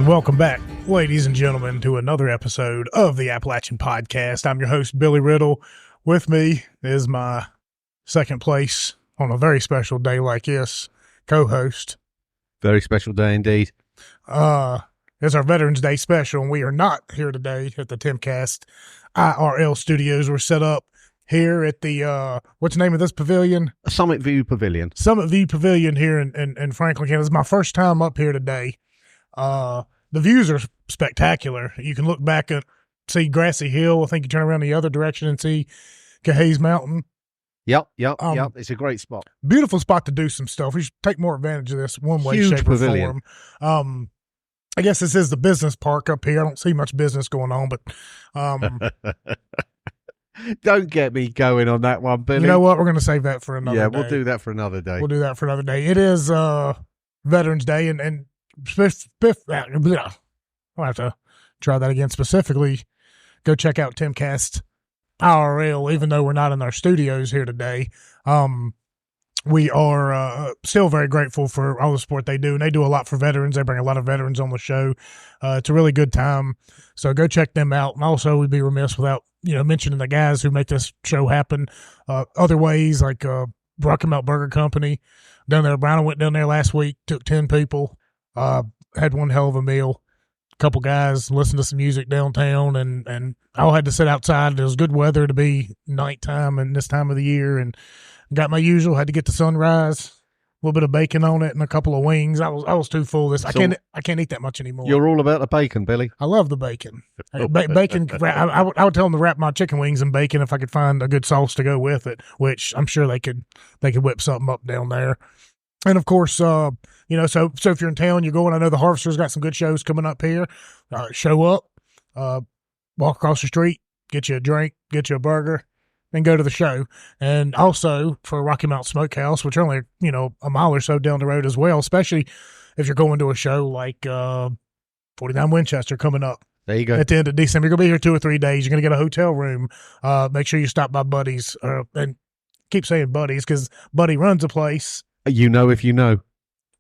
And welcome back, ladies and gentlemen, to another episode of the Appalachian Podcast. I'm your host, Billy Riddle. With me is my second place on a very special day like this, co-host. Very special day indeed. It's our Veterans Day special, and we are not here today at the Timcast IRL studios. We're set up here at the, what's the name of this pavilion? Summit View Pavilion. Summit View Pavilion here in Franklin, Kansas. It's my first time up here today. The views are spectacular. You can look back and see Grassy Hill. I think you turn around the other direction and see Cahay's Mountain. Yep. It's a great spot. Beautiful spot to do some stuff. We should take more advantage of this one way, Huge shape, pavilion. or form. I guess this is the business park up here. I don't see much business going on, but don't get me going on that one, Billy. You know what? We're going to save that for another day. Yeah, we'll do that for another day. We'll do that for another day. It is Veterans Day, and I'll have to try that again. Specifically, go check out Timcast IRL, even though we're not in our studios here today. We are still very grateful for all the support they do, and they do a lot for veterans. They bring a lot of veterans on the show. It's a really good time, so go check them out. And also, we'd be remiss without mentioning the guys who make this show happen. Other ways, like Rocky Mountain Burger Company down there. Brian went down there last week, took 10 people, had one hell of a meal. A couple guys listened to some music downtown, and I all had to sit outside. It was good weather to be nighttime and this time of the year, and got my usual. Had to get the sunrise, a little bit of bacon on it, and a couple of wings. I was too full. I can't eat that much anymore. You're all about the bacon, Billy. I love the bacon. Bacon. I would tell them to wrap my chicken wings in bacon if I could find a good sauce to go with it, which I'm sure they could whip something up down there. And of course, so if you're in town, you're going. I know the Harvester's got some good shows coming up here. Show up, walk across the street, get you a drink, get you a burger, and go to the show. And also for Rocky Mountain Smokehouse, which are only, a mile or so down the road as well, especially if you're going to a show like 49 Winchester coming up. There you go. At the end of December. You're going to be here 2 or 3 days. You're going to get a hotel room. Make sure you stop by Buddy's, and keep saying Buddy's because Buddy runs a place. You know if you know.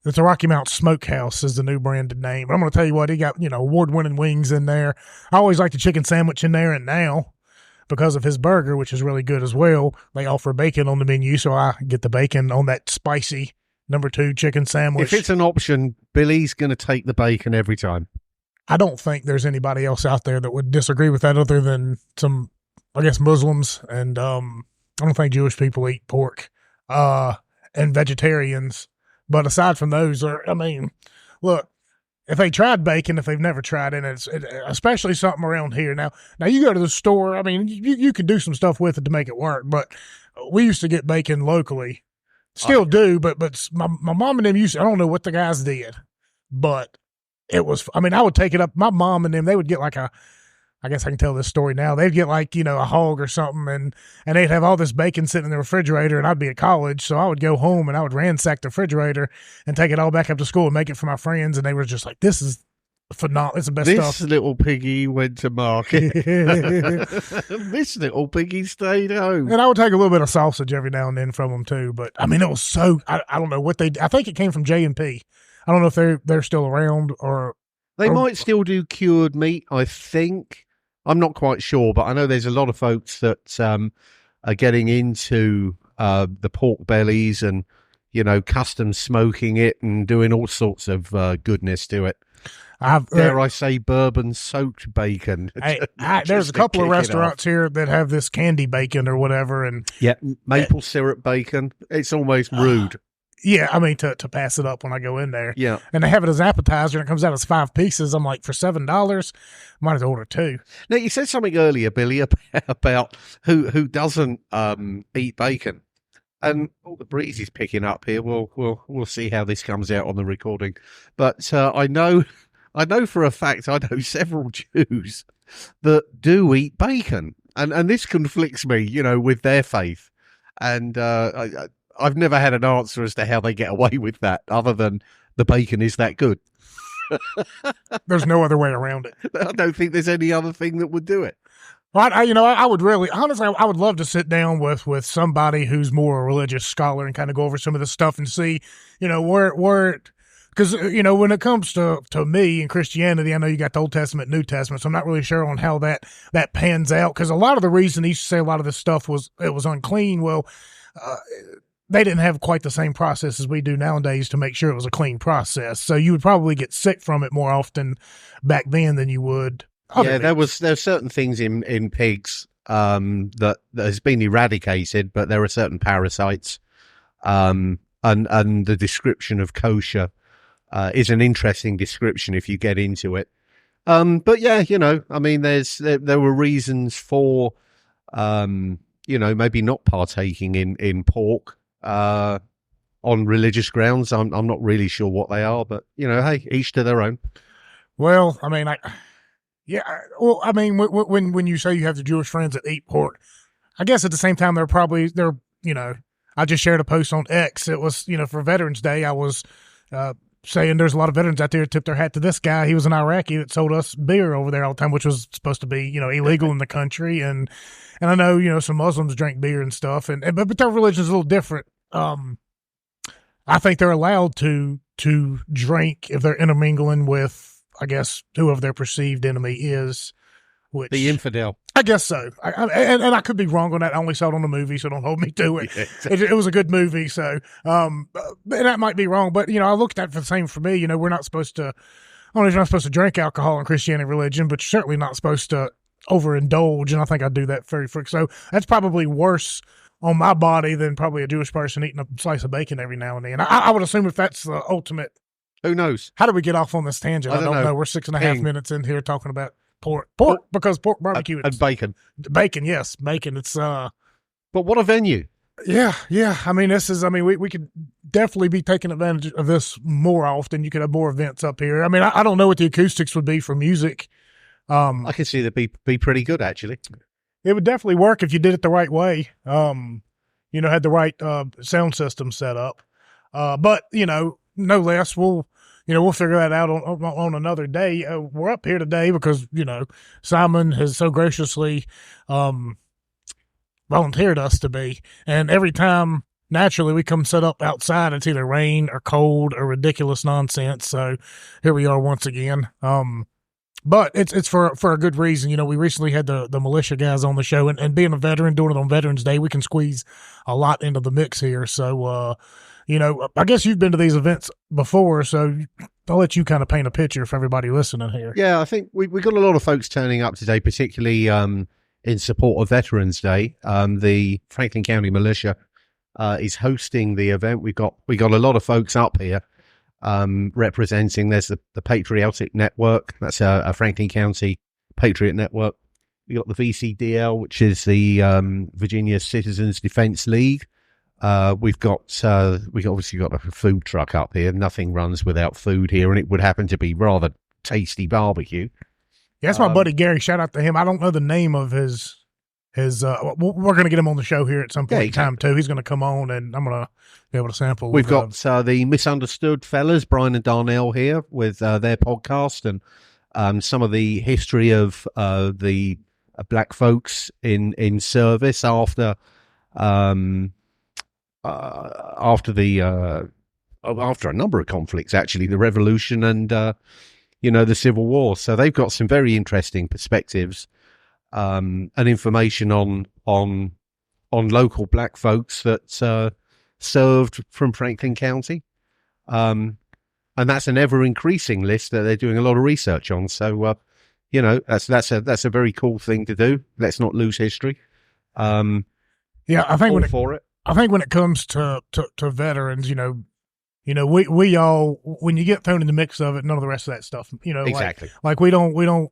It's a Rocky Mountain Smokehouse is the new branded name. But I'm going to tell you what, he got, award-winning wings in there. I always like the chicken sandwich in there, and now, because of his burger, which is really good as well, they offer bacon on the menu, so I get the bacon on that spicy number 2 chicken sandwich. If it's an option, Billy's going to take the bacon every time. I don't think there's anybody else out there that would disagree with that other than some, I guess, Muslims, and I don't think Jewish people eat pork, and vegetarians. But aside from those, look, if they tried bacon, if they've never tried it, especially something around here. Now you go to the store, you can do some stuff with it to make it work, but we used to get bacon locally. Still do, but my mom and them used to, I don't know what the guys did, but it was, I would take it up. My mom and them, they would get like I guess I can tell this story now. They'd get like, a hog or something, and they'd have all this bacon sitting in the refrigerator, and I'd be at college, so I would go home and I would ransack the refrigerator and take it all back up to school and make it for my friends, and they were just like, this is phenomenal. It's the best stuff. This little piggy went to market. This little piggy stayed home. And I would take a little bit of sausage every now and then from them too, but it was so, I don't know what I think it came from J&P. I don't know if they're still around or. They might still do cured meat, I think. I'm not quite sure, but I know there's a lot of folks that are getting into the pork bellies and, custom smoking it and doing all sorts of goodness to it. Dare I say bourbon-soaked bacon. There's a couple of restaurants here that have this candy bacon or whatever. And yeah, maple syrup bacon. It's almost rude. Yeah, to pass it up when I go in there. Yeah. And they have it as appetizer, and it comes out as 5 pieces. I'm like, for $7, might as well order 2. Now, you said something earlier, Billy, about who doesn't eat bacon. And all the breeze is picking up here. We'll see how this comes out on the recording. But I know for a fact, I know several Jews that do eat bacon. And this conflicts me, with their faith. And I've never had an answer as to how they get away with that, other than the bacon is that good. There's no other way around it. I don't think there's any other thing that would do it. Well, I would really, honestly, I would love to sit down with somebody who's more a religious scholar and kind of go over some of this stuff and see, where it because when it comes to me and Christianity, I know you got the Old Testament, New Testament, so I'm not really sure on how that pans out. Because a lot of the reason he used to say a lot of this stuff was it was unclean. Well, they didn't have quite the same process as we do nowadays to make sure it was a clean process. So you would probably get sick from it more often back then than you would. Yeah, there's certain things in pigs that has been eradicated, but there are certain parasites. And the description of kosher is an interesting description if you get into it. But yeah, I mean, there were reasons for, maybe not partaking in pork on religious grounds. I'm not really sure what they are, but hey, each to their own. Well, I mean, when you say you have the Jewish friends that eat pork, I guess at the same time they're I just shared a post on X. It was, for Veterans Day. I was saying there's a lot of veterans out there who tip their hat to this guy. He was an Iraqi that sold us beer over there all the time, which was supposed to be, illegal in the country. And I know, some Muslims drink beer and stuff, but their religion is a little different. I think they're allowed to drink if they're intermingling with, I guess, whoever their perceived enemy is. Which, the infidel. I guess so. And I could be wrong on that. I only saw it on the movie, so don't hold me to it. Yeah, exactly. It was a good movie, so and that might be wrong. But, I looked at it the same for me. We're not supposed to, you're not supposed to drink alcohol in Christianity religion, but you're certainly not supposed to overindulge, and I think I do that very frequently. So that's probably worse on my body than probably a Jewish person eating a slice of bacon every now and then. I would assume if that's the ultimate. Who knows? How did we get off on this tangent? I don't know. We're 6.5 minutes in here talking about pork, because pork barbecue and bacon. Bacon, yes, bacon. It's But what a venue! Yeah. I mean, we could definitely be taking advantage of this more often. You could have more events up here. I mean, I don't know what the acoustics would be for music. I can see that be pretty good actually. It would definitely work if you did it the right way. Had the right sound system set up. But no less, we'll figure that out on another day. We're up here today because, Simon has so graciously volunteered us to be. And every time, naturally, we come set up outside, it's either rain or cold or ridiculous nonsense. So here we are once again. But it's for a good reason. We recently had the Militia guys on the show, and being a veteran, doing it on Veterans Day, we can squeeze a lot into the mix here. So, I guess you've been to these events before, so I'll let you kind of paint a picture for everybody listening here. Yeah, I think we got a lot of folks turning up today, particularly in support of Veterans Day. The Franklin County Militia is hosting the event. We got a lot of folks up here representing. There's the Patriotic Network. That's a Franklin County Patriot Network. We got the VCDL, which is the Virginia Citizens Defense League. We obviously got a food truck up here. Nothing runs without food here, and it would happen to be rather tasty barbecue. Yeah, that's my buddy Gary. Shout out to him. I don't know the name of his. We're going to get him on the show here at some point in time too. He's going to come on, and I'm going to be able to sample. We've got the Misunderstood fellas, Brian and Darnell, here with their podcast and some of the history of the black folks in service after a number of conflicts, actually, the Revolution and the Civil War. So they've got some very interesting perspectives and information on local black folks that served from Franklin County, and that's an ever increasing list that they're doing a lot of research on. So that's a very cool thing to do. Let's not lose history. Yeah, I think when it comes to veterans, we all, when you get thrown in the mix of it, none of the rest of that stuff, exactly. Like we don't.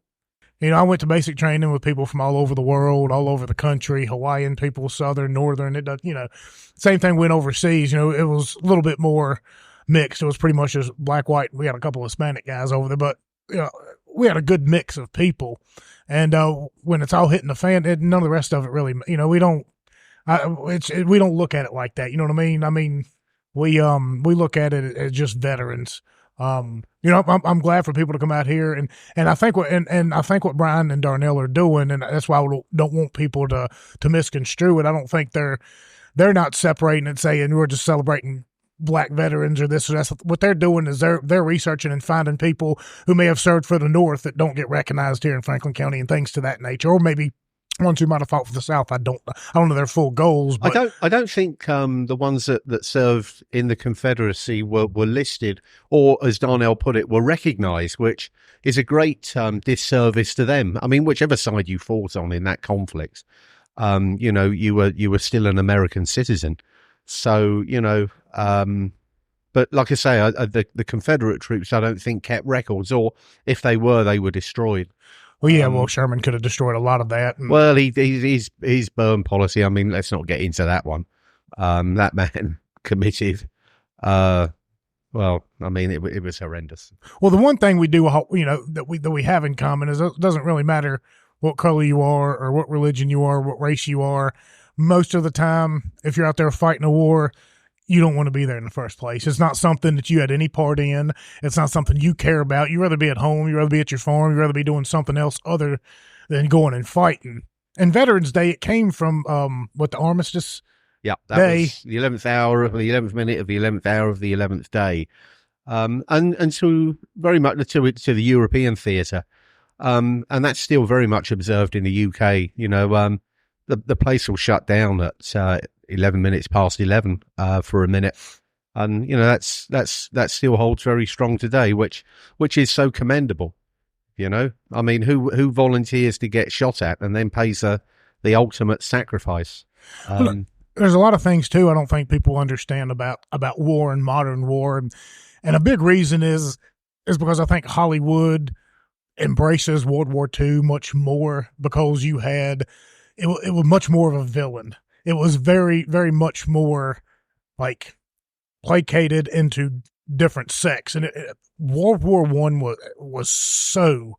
I went to basic training with people from all over the world, all over the country, Hawaiian people, Southern, Northern. It does, same thing went overseas. It was a little bit more mixed. It was pretty much just black, white. We had a couple of Hispanic guys over there, but we had a good mix of people. And when it's all hitting the fan, none of the rest of it really. We don't look at it like that. You know what I mean? I mean, we look at it as just veterans. I'm glad for people to come out here, and I think what Brian and Darnell are doing, and that's why I don't want people to misconstrue it. I don't think they're not separating and saying we're just celebrating black veterans or this or that. What they're doing is they're researching and finding people who may have served for the North that don't get recognized here in Franklin County and things to that nature, or maybe ones who might have fought for the South. I don't know their full goals. But I don't think the ones that served in the Confederacy were listed, or as Darnell put it, were recognised, which is a great disservice to them. I mean, whichever side you fought on in that conflict, you were still an American citizen. So but like I say, the Confederate troops, I don't think kept records, or if they were destroyed. Well, yeah, Sherman could have destroyed a lot of that. Well, his burn policy, I mean, let's not get into that one. That man committed, well, I mean, it was horrendous. Well, the one thing we do, that we have in common is it doesn't really matter what color you are or what religion you are, what race you are. Most of the time, if you're out there fighting a war, you don't want to be there in the first place. It's not something that you had any part in. It's not something you care about. You'd rather be at home. You'd rather be at your farm. You'd rather be doing something else other than going and fighting. And Veterans Day, it came from the armistice. Yeah, that was the 11th hour of the 11th minute of the 11th hour of the 11th day, and to very much to the European theatre, and that's still very much observed in the UK. The place will shut down at 11 minutes past 11 for a minute, and that still holds very strong today, which is so commendable. I mean, who volunteers to get shot at and then pays the ultimate sacrifice? There's a lot of things too I don't think people understand about war and modern war, and a big reason is because I think Hollywood embraces World War II much more, because you had it was much more of a villain. It was very, very much more like placated into different sects. And World War I was so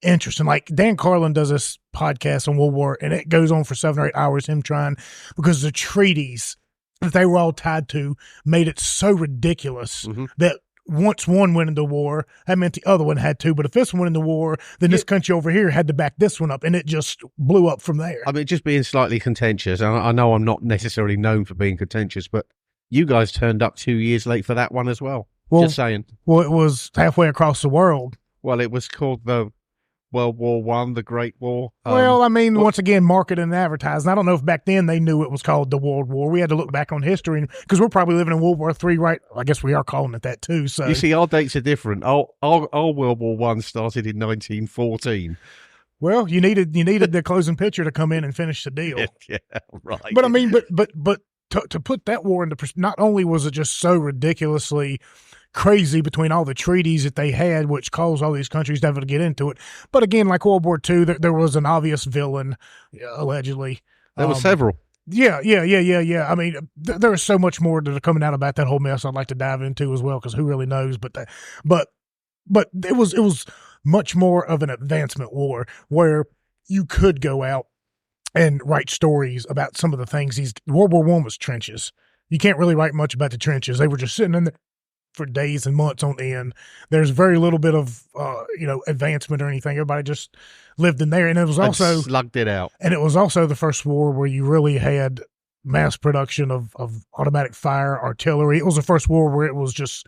interesting. Like Dan Carlin does this podcast on World War, and it goes on for 7 or 8 hours, him trying, because the treaties that they were all tied to made it so ridiculous that once one went into war, that meant the other one had to. But if this one went into war, then this country over here had to back this one up, and it just blew up from there. I mean, just being slightly contentious, and I know I'm not necessarily known for being contentious, but you guys turned up 2 years late for that one as well. Just saying. Well, it was halfway across the world. Well, it was called the World War One, the Great War. Well, I mean, once again, marketing and advertising. I don't know if back then they knew it was called the World War. We had to look back on history, because we're probably living in World War III, right? I guess we are calling it that too. So you see, our dates are different. Our World War One started in 1914. Well, you needed the closing pitcher to come in and finish the deal. Yeah, right. But I mean, but to put that war into perspective, not only was it just so ridiculously crazy between all the treaties that they had, which caused all these countries never to get into it. But again, like World War II, there was an obvious villain, allegedly. There were several. Yeah. I mean, there is so much more that are coming out about that whole mess I'd like to dive into as well, because who really knows? But it was much more of an advancement war, where you could go out and write stories about some of the things. World War I was trenches. You can't really write much about the trenches. They were just sitting in there for days and months on end. There's very little bit of advancement or anything. Everybody just lived in there, and it was also slugged it out. And it was also the first war where you really had mass production of automatic fire artillery. It was the first war where it was just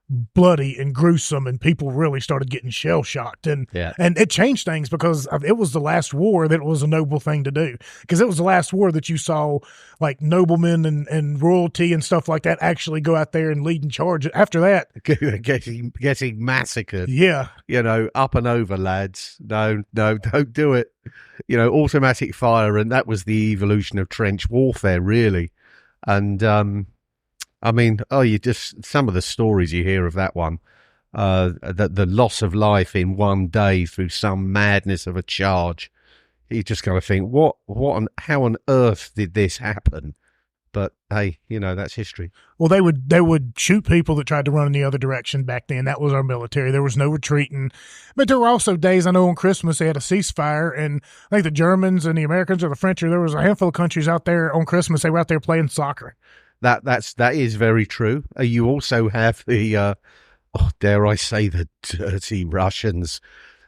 bloody and gruesome, and people really started getting shell shocked, and it changed things, because it was the last war that was a noble thing to do, because it was the last war that you saw like noblemen and royalty and stuff like that actually go out there and lead in charge. After that, getting massacred. Yeah, up and over, lads. No, don't do it. Automatic fire, and that was the evolution of trench warfare, really. And I mean, some of the stories you hear of that one, the loss of life in one day through some madness of a charge. You just kind of think, how on earth did this happen? But hey, that's history. Well, they would shoot people that tried to run in the other direction back then. That was our military. There was no retreating. But there were also days, I know on Christmas they had a ceasefire, and I think the Germans and the Americans or the French, or there was a handful of countries out there on Christmas, they were out there playing soccer. That is very true. You also have the dare I say, the dirty Russians.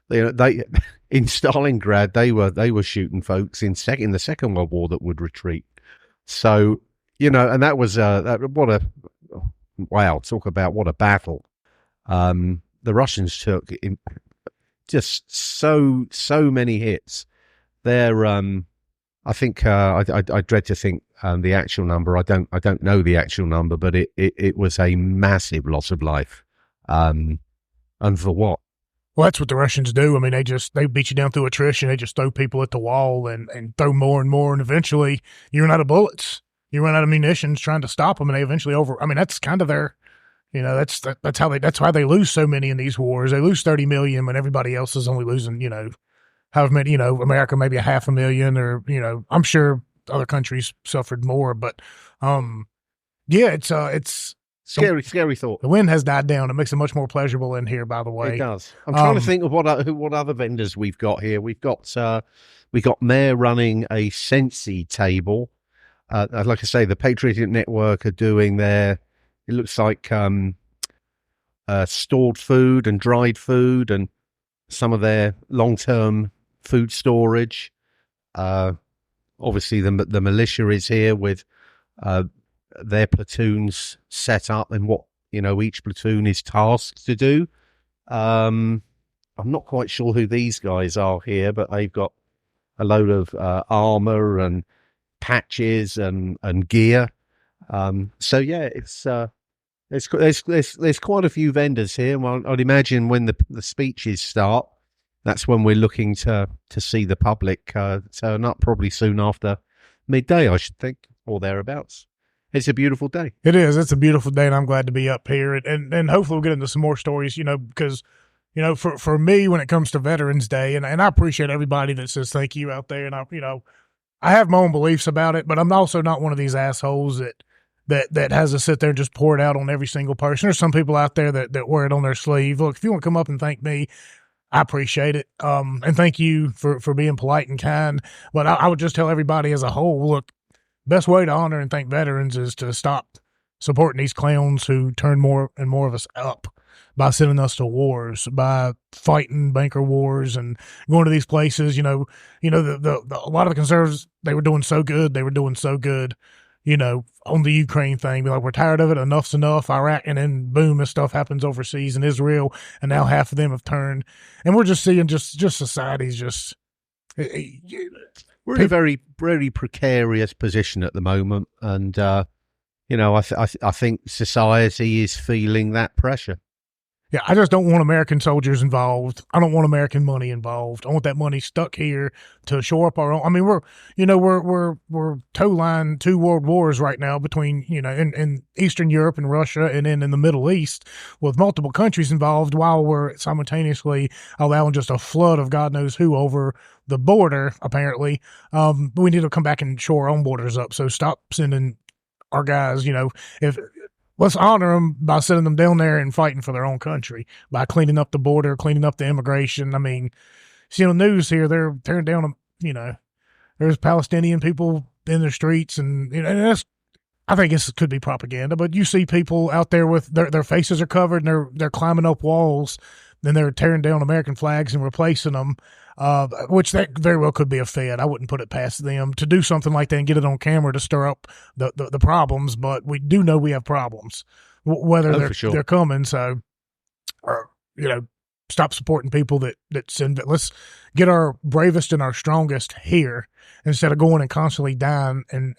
They in Stalingrad they were shooting folks in the Second World War that would retreat. So and that was wow, talk about what a battle. The Russians took just so many hits. They're I think I dread to think the actual number. I don't know the actual number, but it was a massive loss of life. And for what? Well, that's what the Russians do. I mean, they beat you down through attrition. They just throw people at the wall and throw more and more, and eventually you run out of bullets. You run out of munitions trying to stop them, and they eventually I mean, that's kind of their, that's why they lose so many in these wars. They lose 30 million when everybody else is only losing, however many, America maybe a 500,000, or I'm sure other countries suffered more, but yeah, it's scary thought. The wind has died down. It makes it much more pleasurable in here, by the way. It does. I'm trying to think of what other vendors we've got here. We've got Mayor running a Sensi table. Like I say, the Patriotic Network are doing their. It looks like stored food and dried food and some of their long-term food storage. Obviously, the militia is here with their platoons set up and what each platoon is tasked to do. I'm not quite sure who these guys are here, but they've got a load of armor and patches and gear. So yeah, it's there's quite a few vendors here. Well, I'd imagine when the speeches start, that's when we're looking to see the public turn up, probably soon after midday, I should think, or thereabouts. It's a beautiful day. It is. It's a beautiful day, and I'm glad to be up here. And hopefully we'll get into some more stories, because, for me, when it comes to Veterans Day, and I appreciate everybody that says thank you out there, and I have my own beliefs about it, but I'm also not one of these assholes that has to sit there and just pour it out on every single person. There's some people out there that wear it on their sleeve. Look, if you want to come up and thank me, I appreciate it. And thank you for being polite and kind. But I would just tell everybody as a whole, look, best way to honor and thank veterans is to stop supporting these clowns who turn more and more of us up by sending us to wars, by fighting banker wars and going to these places. A lot of the conservatives, they were doing so good. On the Ukraine thing, be like, we're tired of it. Enough's enough. Iraq, and then boom, this stuff happens overseas in Israel, and now half of them have turned, and we're just seeing just society's just. We're in a very, very precarious position at the moment, and I think society is feeling that pressure. Yeah, I just don't want American soldiers involved. I don't want American money involved. I want that money stuck here to shore up our own. I mean, we're toe line 2 world wars right now between, in Eastern Europe and Russia, and then in the Middle East with multiple countries involved, while we're simultaneously allowing just a flood of God knows who over the border, apparently. We need to come back and shore our own borders up. So stop sending our guys, let's honor them by sending them down there and fighting for their own country, by cleaning up the border, cleaning up the immigration. I mean, news here, they're tearing down, there's Palestinian people in the streets, and that's, I think this could be propaganda, but you see people out there with their faces are covered and they're climbing up walls, then they're tearing down American flags and replacing them, which that very well could be a Fed. I wouldn't put it past them to do something like that and get it on camera to stir up the problems, but we do know we have problems, whether they're coming. So, stop supporting people that send. Let's get our bravest and our strongest here instead of going and constantly dying and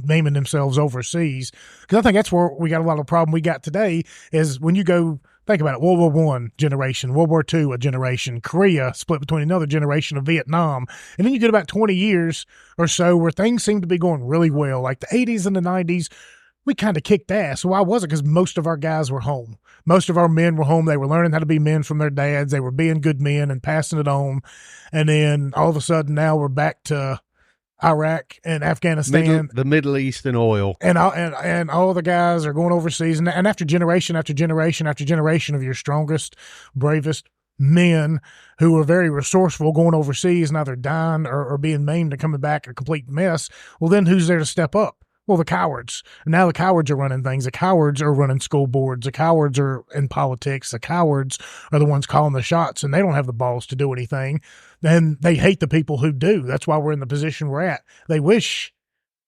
maiming themselves overseas. Because I think that's where we got a lot of problem we got today is when you go, think about it, World War I generation, World War II a generation, Korea split between another generation of Vietnam. And then you get about 20 years or so where things seem to be going really well. Like the 80s and the 90s, we kind of kicked ass. Why was it? Because most of our guys were home. Most of our men were home. They were learning how to be men from their dads. They were being good men and passing it on. And then all of a sudden now we're back to Iraq and Afghanistan, the Middle East and oil, and all the guys are going overseas, and after generation after generation after generation of your strongest, bravest men who are very resourceful going overseas, now they're dying or being maimed and coming back a complete mess. Well, then who's there to step up? Well, the cowards. Now the cowards are running things. The cowards are running school boards. The cowards are in politics. The cowards are the ones calling the shots, and they don't have the balls to do anything. And they hate the people who do. That's why we're in the position we're at. They wish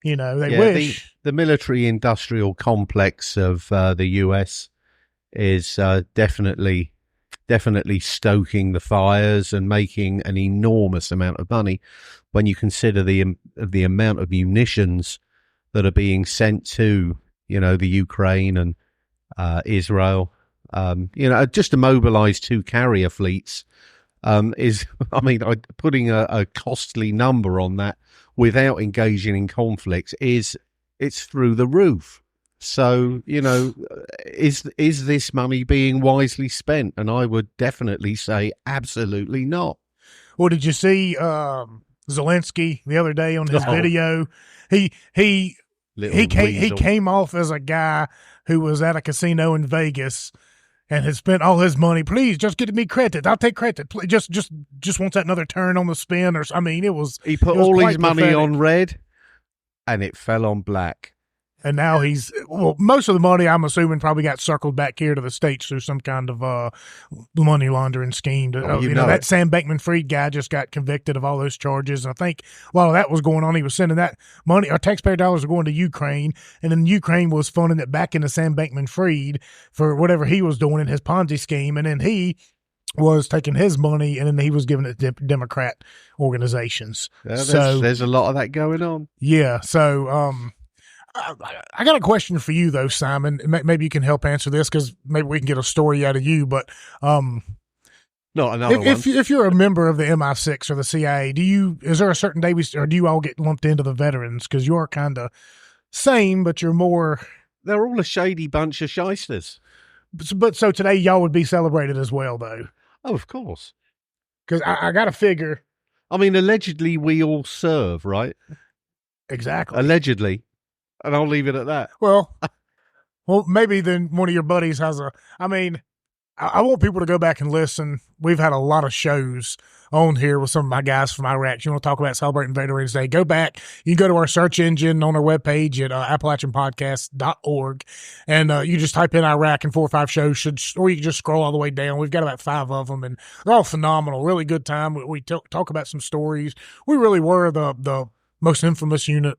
They Yeah, wish. the military-industrial complex of the US is definitely stoking the fires and making an enormous amount of money when you consider the amount of munitions that are being sent to the Ukraine and Israel. Just to mobilize 2 carrier fleets is, I mean, putting a costly number on that without engaging in conflicts it's through the roof. So, is this money being wisely spent? And I would definitely say absolutely not. Well, did you see Zelensky the other day on his video? He came off as a guy who was at a casino in Vegas and had spent all his money. Please, just give me credit. I'll take credit. Please, just wants that another turn on the spin. He put all his money on red, and it fell on black. And now most of the money, I'm assuming, probably got circled back here to the States through some kind of money laundering scheme. That Sam Bankman-Fried guy just got convicted of all those charges. And I think while that was going on, he was sending that money, our taxpayer dollars were going to Ukraine, and then Ukraine was funding it back into Sam Bankman-Fried for whatever he was doing in his Ponzi scheme. And then he was taking his money and then he was giving it to Democrat organizations. Yeah, there's a lot of that going on. Yeah. So, I got a question for you though, Simon. Maybe you can help answer this because maybe we can get a story out of you. But not another one. If you're a member of the MI6 or the CIA, is there a certain day or do you all get lumped into the veterans? Because you're kind of same, but you're more. They're all a shady bunch of shysters. But so today y'all would be celebrated as well, though. Oh, of course. Because I got to figure. I mean, allegedly we all serve, right? Exactly. Allegedly. And I'll leave it at that. Well, maybe then one of your buddies has I want people to go back and listen. We've had a lot of shows on here with some of my guys from Iraq. You want to talk about celebrating Veterans Day, go back. You can go to our search engine on our webpage at AppalachianPodcast.org, and you just type in Iraq and 4 or 5 shows, or you can just scroll all the way down. We've got about 5 of them, and they're all phenomenal. Really good time. We talk about some stories. We really were the most infamous unit,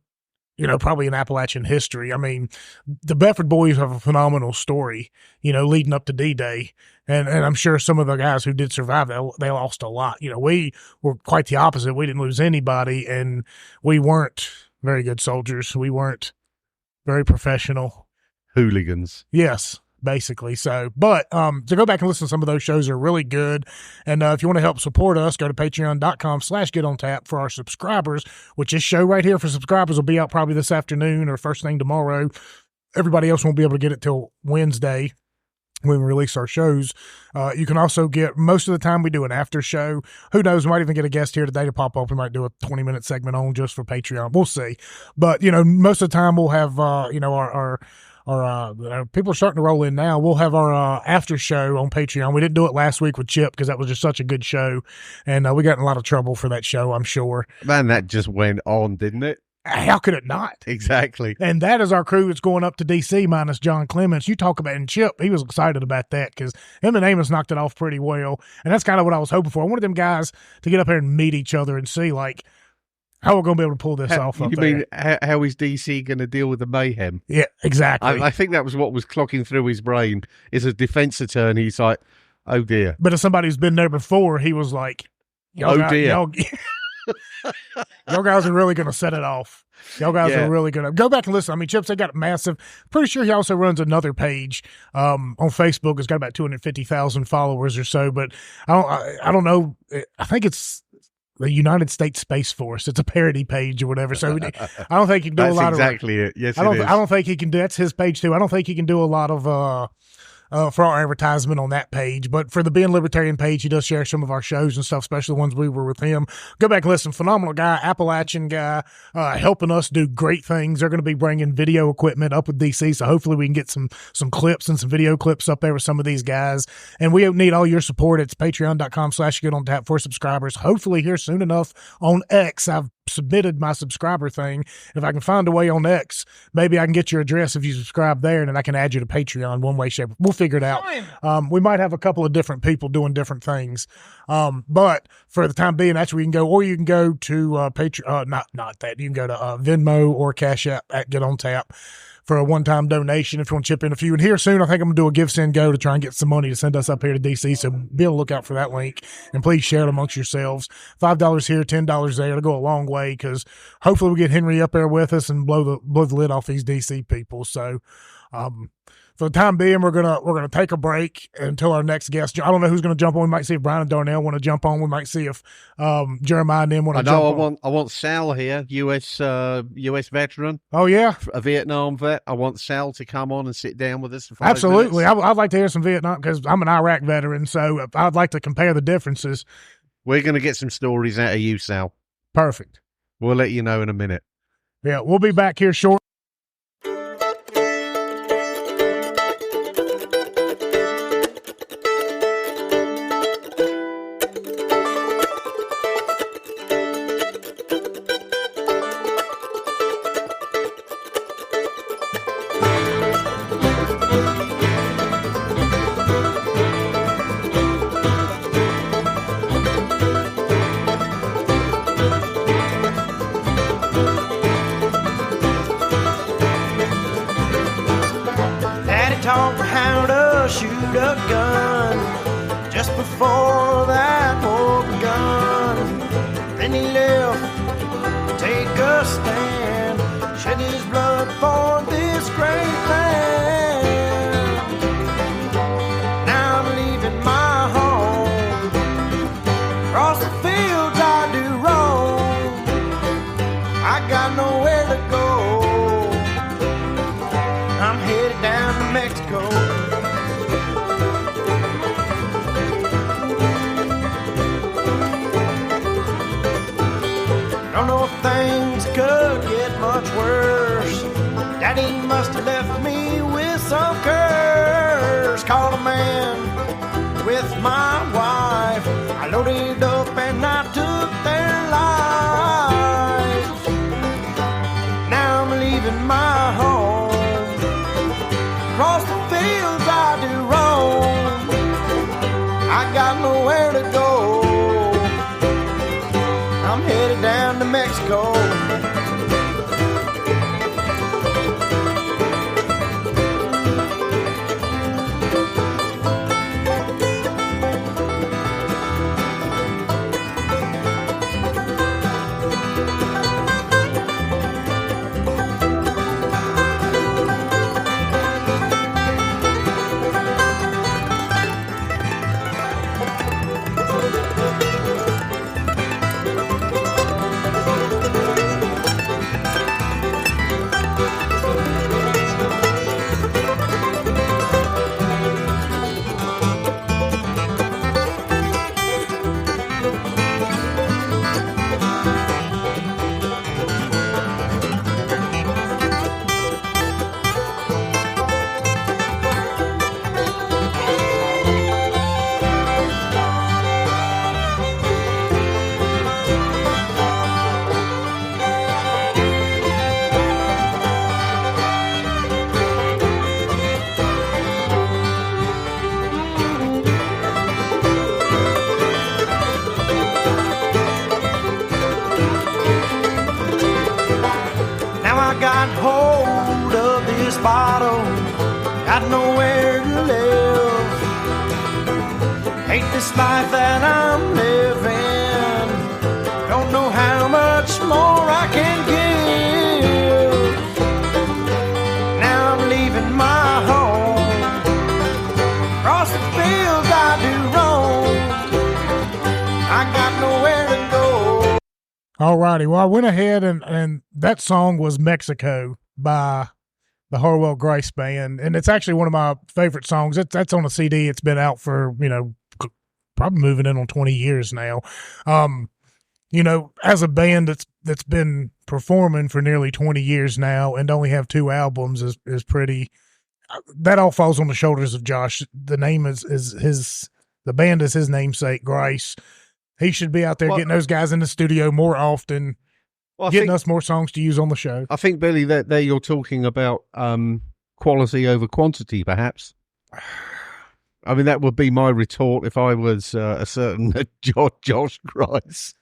probably in Appalachian history. I mean, the Bedford boys have a phenomenal story, leading up to D-Day. And I'm sure some of the guys who did survive, they lost a lot. We were quite the opposite. We didn't lose anybody, and we weren't very good soldiers. We weren't very professional. Hooligans. Yes, basically. So, but to go back and listen to some of those shows are really good. And if you want to help support us, go to patreon.com/getontap for our subscribers, which this show right here for subscribers will be out probably this afternoon or first thing tomorrow. Everybody else won't be able to get it till Wednesday when we release our shows. You can also get, most of the time we do an after show. Who knows, we might even get a guest here today to pop up. We might do a 20-minute segment on just for Patreon. We'll see. But, most of the time we'll have, our people are starting to roll in now. We'll have our after show on Patreon. We didn't do it last week with Chip because that was just such a good show. And we got in a lot of trouble for that show, I'm sure. Man, that just went on, didn't it? How could it not? Exactly. And that is our crew that's going up to D.C. minus John Clements. You talk about, and Chip, he was excited about that because him and Amos knocked it off pretty well. And that's kind of what I was hoping for. I wanted them guys to get up here and meet each other and see, how we're going to be able to pull this off up there. You mean, how is DC going to deal with the mayhem? Yeah, exactly. I think that was what was clocking through his brain. As a defense attorney, he's like, oh, dear. But as somebody who's been there before, he was like, dear. Y'all guys are really going to set it off. Y'all guys are really going to go back and listen. I mean, Chips, they got massive. Pretty sure he also runs another page on Facebook. It's got about 250,000 followers or so. But I don't know. I think it's the United States Space Force. It's a parody page or whatever. So I don't think he can do a lot of. That's exactly it. Yes, I don't think he can do. That's his page too. I don't think he can do a lot of for our advertisement on that page. But for the Being Libertarian page, he does share some of our shows and stuff, especially the ones we were with him. Go back and listen. Phenomenal guy, Appalachian guy, helping us do great things. They're going to be bringing video equipment up with DC, so hopefully we can get some clips and some video clips up there with some of these guys. And we need all your support. It's patreon.com/getontap for subscribers. Hopefully here soon enough on X. I've submitted my subscriber thing. If I can find a way on X, maybe I can get your address if you subscribe there, and then I can add you to Patreon one way, shape. We'll figure it out. We might have a couple of different people doing different things. But for the time being, that's where you can go, or you can go to Patreon. Not that. You can go to Venmo or Cash App at Get On Tap for a one-time donation if you want to chip in a few. And here soon, I think I'm going to do a Give, Send, Go to try and get some money to send us up here to D.C., so be on the lookout for that link. And please share it amongst yourselves. $5 here, $10 there. It'll go a long way, because hopefully we get Henry up there with us and blow the lid off these D.C. people. So for the time being, we're gonna take a break until our next guest. I don't know who's going to jump on. We might see if Brian and Darnell want to jump on. We might see if Jeremiah and them want to jump on. I want Sal here, US veteran. Oh yeah, a Vietnam vet. I want Sal to come on and sit down with us. For Absolutely, I'd like to hear some Vietnam, because I'm an Iraq veteran, so I'd like to compare the differences. We're going to get some stories out of you, Sal. Perfect. We'll let you know in a minute. Yeah, we'll be back here shortly. Taught me how to shoot a gun just before that war begun. Then he left to take a stand, shed his blood for this great land. Now I'm leaving my home, across the fields I do roam. I got nowhere to go, I'm headed down to Mexico. Don't know if things could get much worse. Daddy must have left me with some curse. Called a man with my wife. I loaded up and I took their lives. Now I'm leaving my home, across the fields I do roam. I got nowhere to go, I'm headed down to Mexico. Got hold of this bottle, got nowhere to live. Hate this life that I'm living, don't know how much more I can give. Now I'm leaving my home, across the fields I do roam. I got nowhere to go. Alrighty, well, I went ahead and that song was Mexico by the Harwell Grace Band, and it's actually one of my favorite songs. That's on a CD. It's been out for, probably moving in on 20 years now. As a band that's been performing for nearly 20 years now and only have 2 albums is pretty, that all falls on the shoulders of Josh. The name is his, the band is his namesake, Grace. He should be out there getting those guys in the studio more often. Well, getting us more songs to use on the show. I think, Billy, that there you're talking about quality over quantity, perhaps. I mean, that would be my retort if I was a certain Josh Grice.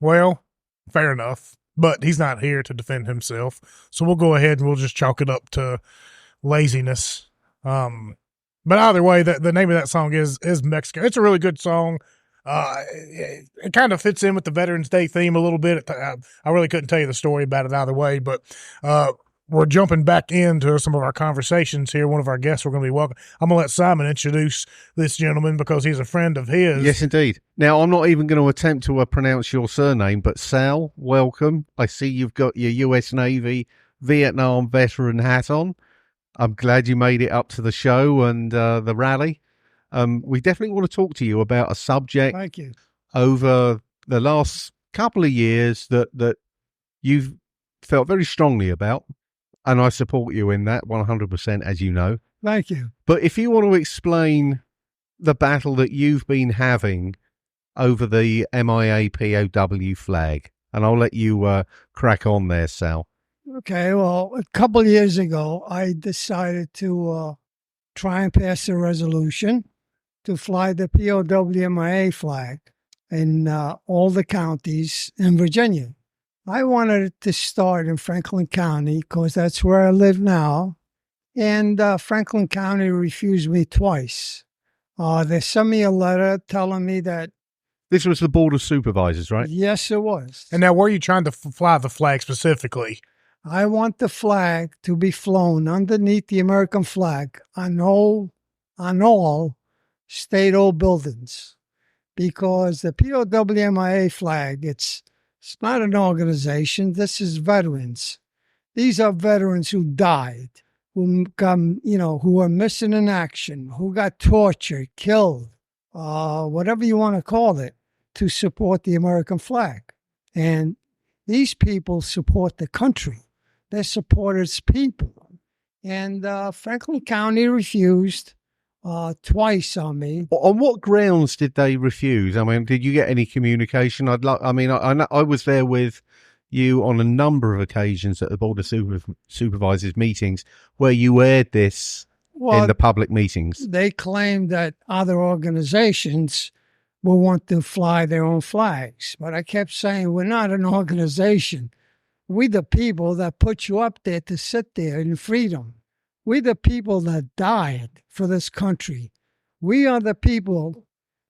Well, fair enough. But he's not here to defend himself. So we'll go ahead and we'll just chalk it up to laziness. But either way, the name of that song is Mexico. It's a really good song. It kind of fits in with the Veterans Day theme a little bit. I really couldn't tell you the story about it either way, but we're jumping back into some of our conversations here. One of our guests we're going to be welcome. I'm going to let Simon introduce this gentleman because he's a friend of his. Yes, indeed. Now, I'm not even going to attempt to pronounce your surname, but Sal, welcome. I see you've got your U.S. Navy Vietnam veteran hat on. I'm glad you made it up to the show and the rally. We definitely want to talk to you about a subject Thank you. over the last couple of years that you've felt very strongly about, and I support you in that 100%, as you know. Thank you. But if you want to explain the battle that you've been having over the MIA POW flag, and I'll let you crack on there, Sal. Okay, well, a couple of years ago, I decided to try and pass a resolution to fly the POWMIA flag in all the counties in Virginia. I wanted it to start in Franklin County because that's where I live now, and Franklin County refused me twice. They sent me a letter telling me that. This was the Board of Supervisors, right? Yes, it was. And now, where are you trying to fly the flag specifically? I want the flag to be flown underneath the American flag on all state-owned buildings, because the POWMIA flag, it's not an organization. This is veterans. These are veterans who died, who were missing in action, who got tortured, killed, whatever you want to call it, to support the American flag. And these people support the country. They support its people. And Franklin County refused twice on me. On what grounds did they refuse? I mean, did you get any communication? I was there with you on a number of occasions at the Board of Supervisors meetings where you aired this in the public meetings. They claimed that other organizations will want to fly their own flags. But I kept saying, we're not an organization. We the people that put you up there to sit there in freedom. We the people that died for this country. We are the people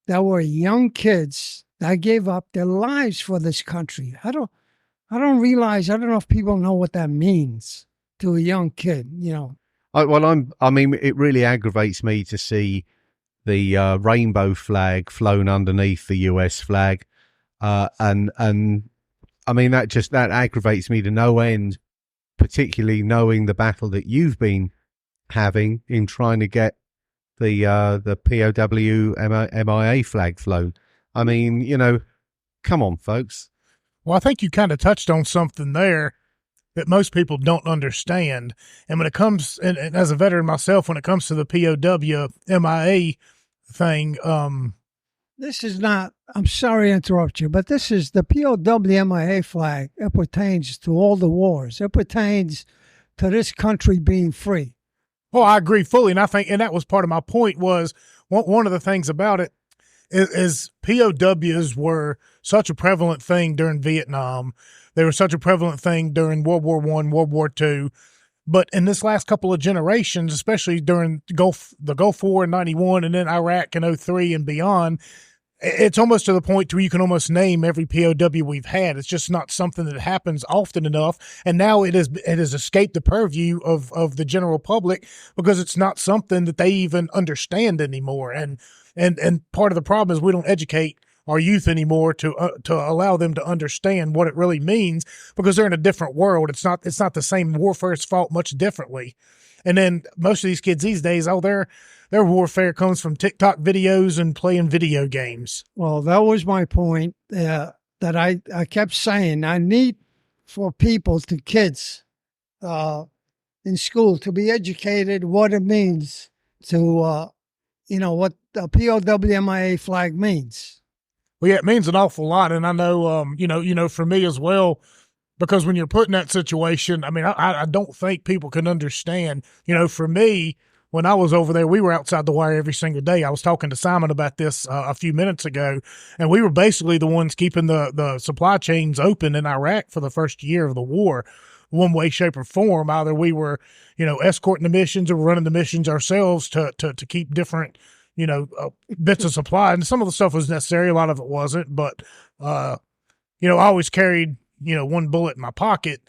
that were young kids that gave up their lives for this country. I don't know if people know what that means to a young kid, It really aggravates me to see the rainbow flag flown underneath the US flag. That aggravates me to no end, particularly knowing the battle that you've been having in trying to get the POW MIA flag flown. I mean, come on, folks. Well, I think you kind of touched on something there that most people don't understand. And when it comes, and as a veteran myself, when it comes to the POW MIA thing, this is not, I'm sorry to interrupt you, but this is the POWMIA flag. It pertains to all the wars. It pertains to this country being free. Well, I agree fully. And I think, and that was part of my point, was one of the things about it is POWs were such a prevalent thing during Vietnam. They were such a prevalent thing during World War I, World War II. But in this last couple of generations, especially during the Gulf War in 91 and then Iraq in 03 and beyond, it's almost to the point where you can almost name every POW we've had. It's just not something that happens often enough. And now it has escaped the purview of the general public because it's not something that they even understand anymore. And part of the problem is we don't educate our youth anymore to allow them to understand what it really means, because they're in a different world. It's not the same warfare. It's fought much differently. And then most of these kids these days, their warfare comes from TikTok videos and playing video games. Well, that was my point that I kept saying. I need for kids in school to be educated what it means to, what the POWMIA flag means. Well, yeah, it means an awful lot. And I know, for me as well, because when you're put in that situation, I mean, I don't think people can understand. You know, for me, when I was over there, we were outside the wire every single day. I was talking to Simon about this a few minutes ago, and we were basically the ones keeping the supply chains open in Iraq for the first year of the war, one way, shape, or form. Either we were, you know, escorting the missions or running the missions ourselves to keep different, you know, bits of supply. And some of the stuff was necessary, a lot of it wasn't. But, you know, I always carried, you know, one bullet in my pocket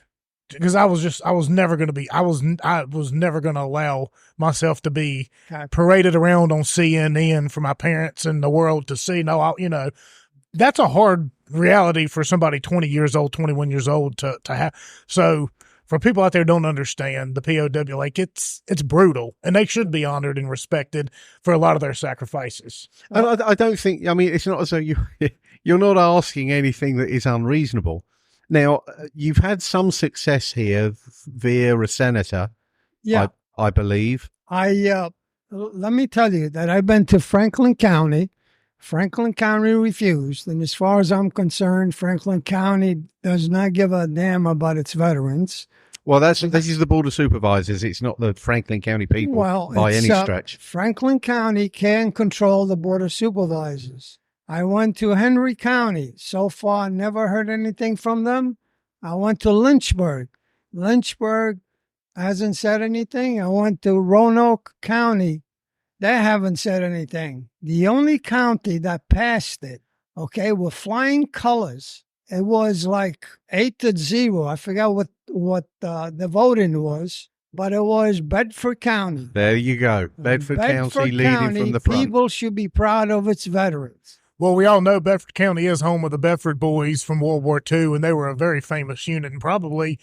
because I was never going to allow myself to be paraded around on CNN for my parents and the world to see. No, you know, that's a hard reality for somebody 20 years old, 21 years old to have. So for people out there who don't understand the POW, like it's brutal, and they should be honored and respected for a lot of their sacrifices. And I don't think, I mean, it's not as though you're not asking anything that is unreasonable. Now, you've had some success here via a senator, Yeah. I believe. Let me tell you that I've been to Franklin County. Franklin County refused, and as far as I'm concerned, Franklin County does not give a damn about its veterans. Well, this is the Board of Supervisors. It's not the Franklin County people by any stretch. Franklin County can control the Board of Supervisors. I went to Henry County. So far, never heard anything from them. I went to Lynchburg. Lynchburg hasn't said anything. I went to Roanoke County. They haven't said anything. The only county that passed it, okay, with flying colors, it was like 8-0. I forgot what the voting was, but it was Bedford County. There you go. Bedford County leading from the front. People should be proud of its veterans. Well, we all know Bedford County is home of the Bedford Boys from World War II, and they were a very famous unit and probably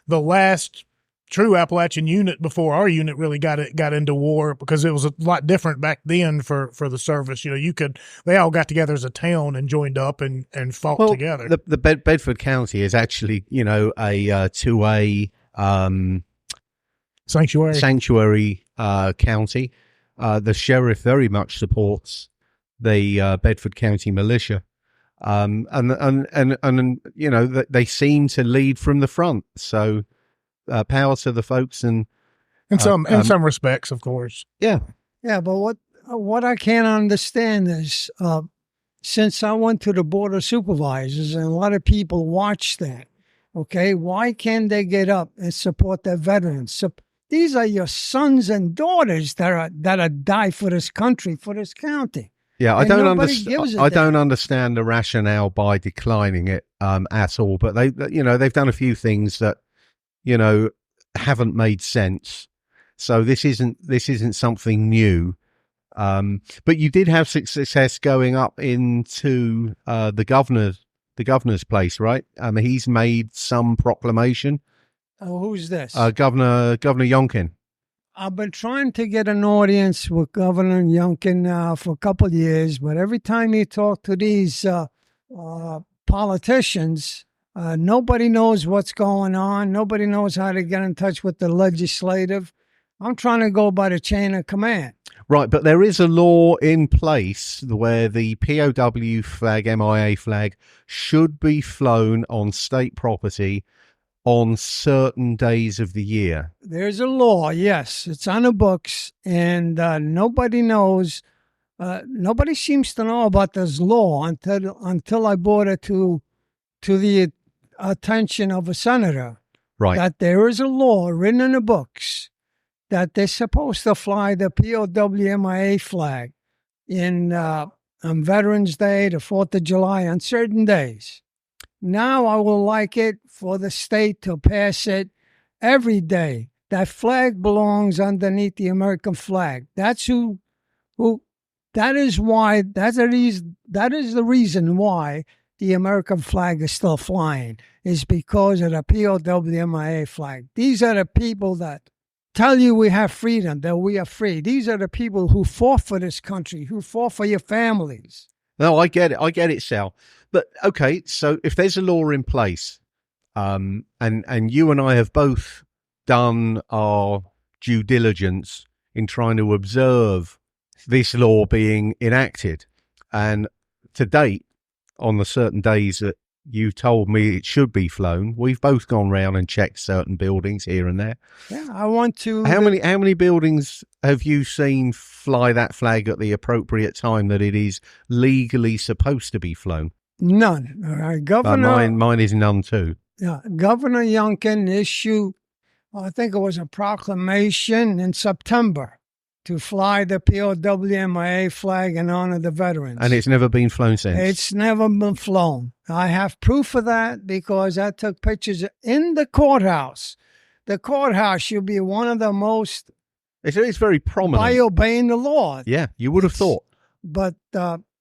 the last true Appalachian unit before our unit really got into war, because it was a lot different back then for the service. You know, they all got together as a town and joined up and fought together. The Bedford County is actually, you know, a 2A sanctuary county. The sheriff very much supports the Bedford County Militia, and you know, they seem to lead from the front. So power to the folks, and in some respects, of course. Yeah, but what I can't understand is, since I went to the Board of Supervisors and a lot of people watch that, okay, why can't they get up and support their veterans? So these are your sons and daughters that are die for this country, for this county. Yeah, I don't understand the rationale by declining it at all. But they've done a few things that, you know, haven't made sense. So this isn't something new. But you did have success going up into the governor's place, right? He's made some proclamation. Oh, who's this? Governor Youngkin. I've been trying to get an audience with Governor Youngkin for a couple of years, but every time you talk to these politicians, nobody knows what's going on. Nobody knows how to get in touch with the legislative. I'm trying to go by the chain of command. Right, but there is a law in place where the POW flag, MIA flag, should be flown on state property on certain days of the year. There's a law, yes. It's on the books, and nobody knows. Nobody seems to know about this law until I brought it to the attention of a senator. Right. That there is a law written in the books that they're supposed to fly the POWMIA flag on Veterans Day, the 4th of July, on certain days. Now I would like it for the state to pass it every day. That flag belongs underneath the American flag. That is the reason why the American flag is still flying, is because of the POWMIA flag. These are the people that tell you we have freedom, that we are free. These are the people who fought for this country, who fought for your families. No, I get it, Sal. But okay, so if there's a law in place, and you and I have both done our due diligence in trying to observe this law being enacted, and to date, on the certain days that you told me it should be flown. We've both gone round and checked certain buildings here and there. Yeah, I want to. How many buildings have you seen fly that flag at the appropriate time that it is legally supposed to be flown? None. All right, Governor. Mine is none too. Yeah, Governor Youngkin issued, I think it was a proclamation in September to fly the POWMIA flag in honor of the veterans. And it's never been flown since. It's never been flown. I have proof of that because I took pictures in the courthouse. The courthouse should be one of the most It's very prominent. by obeying the law. Yeah, you would have thought. But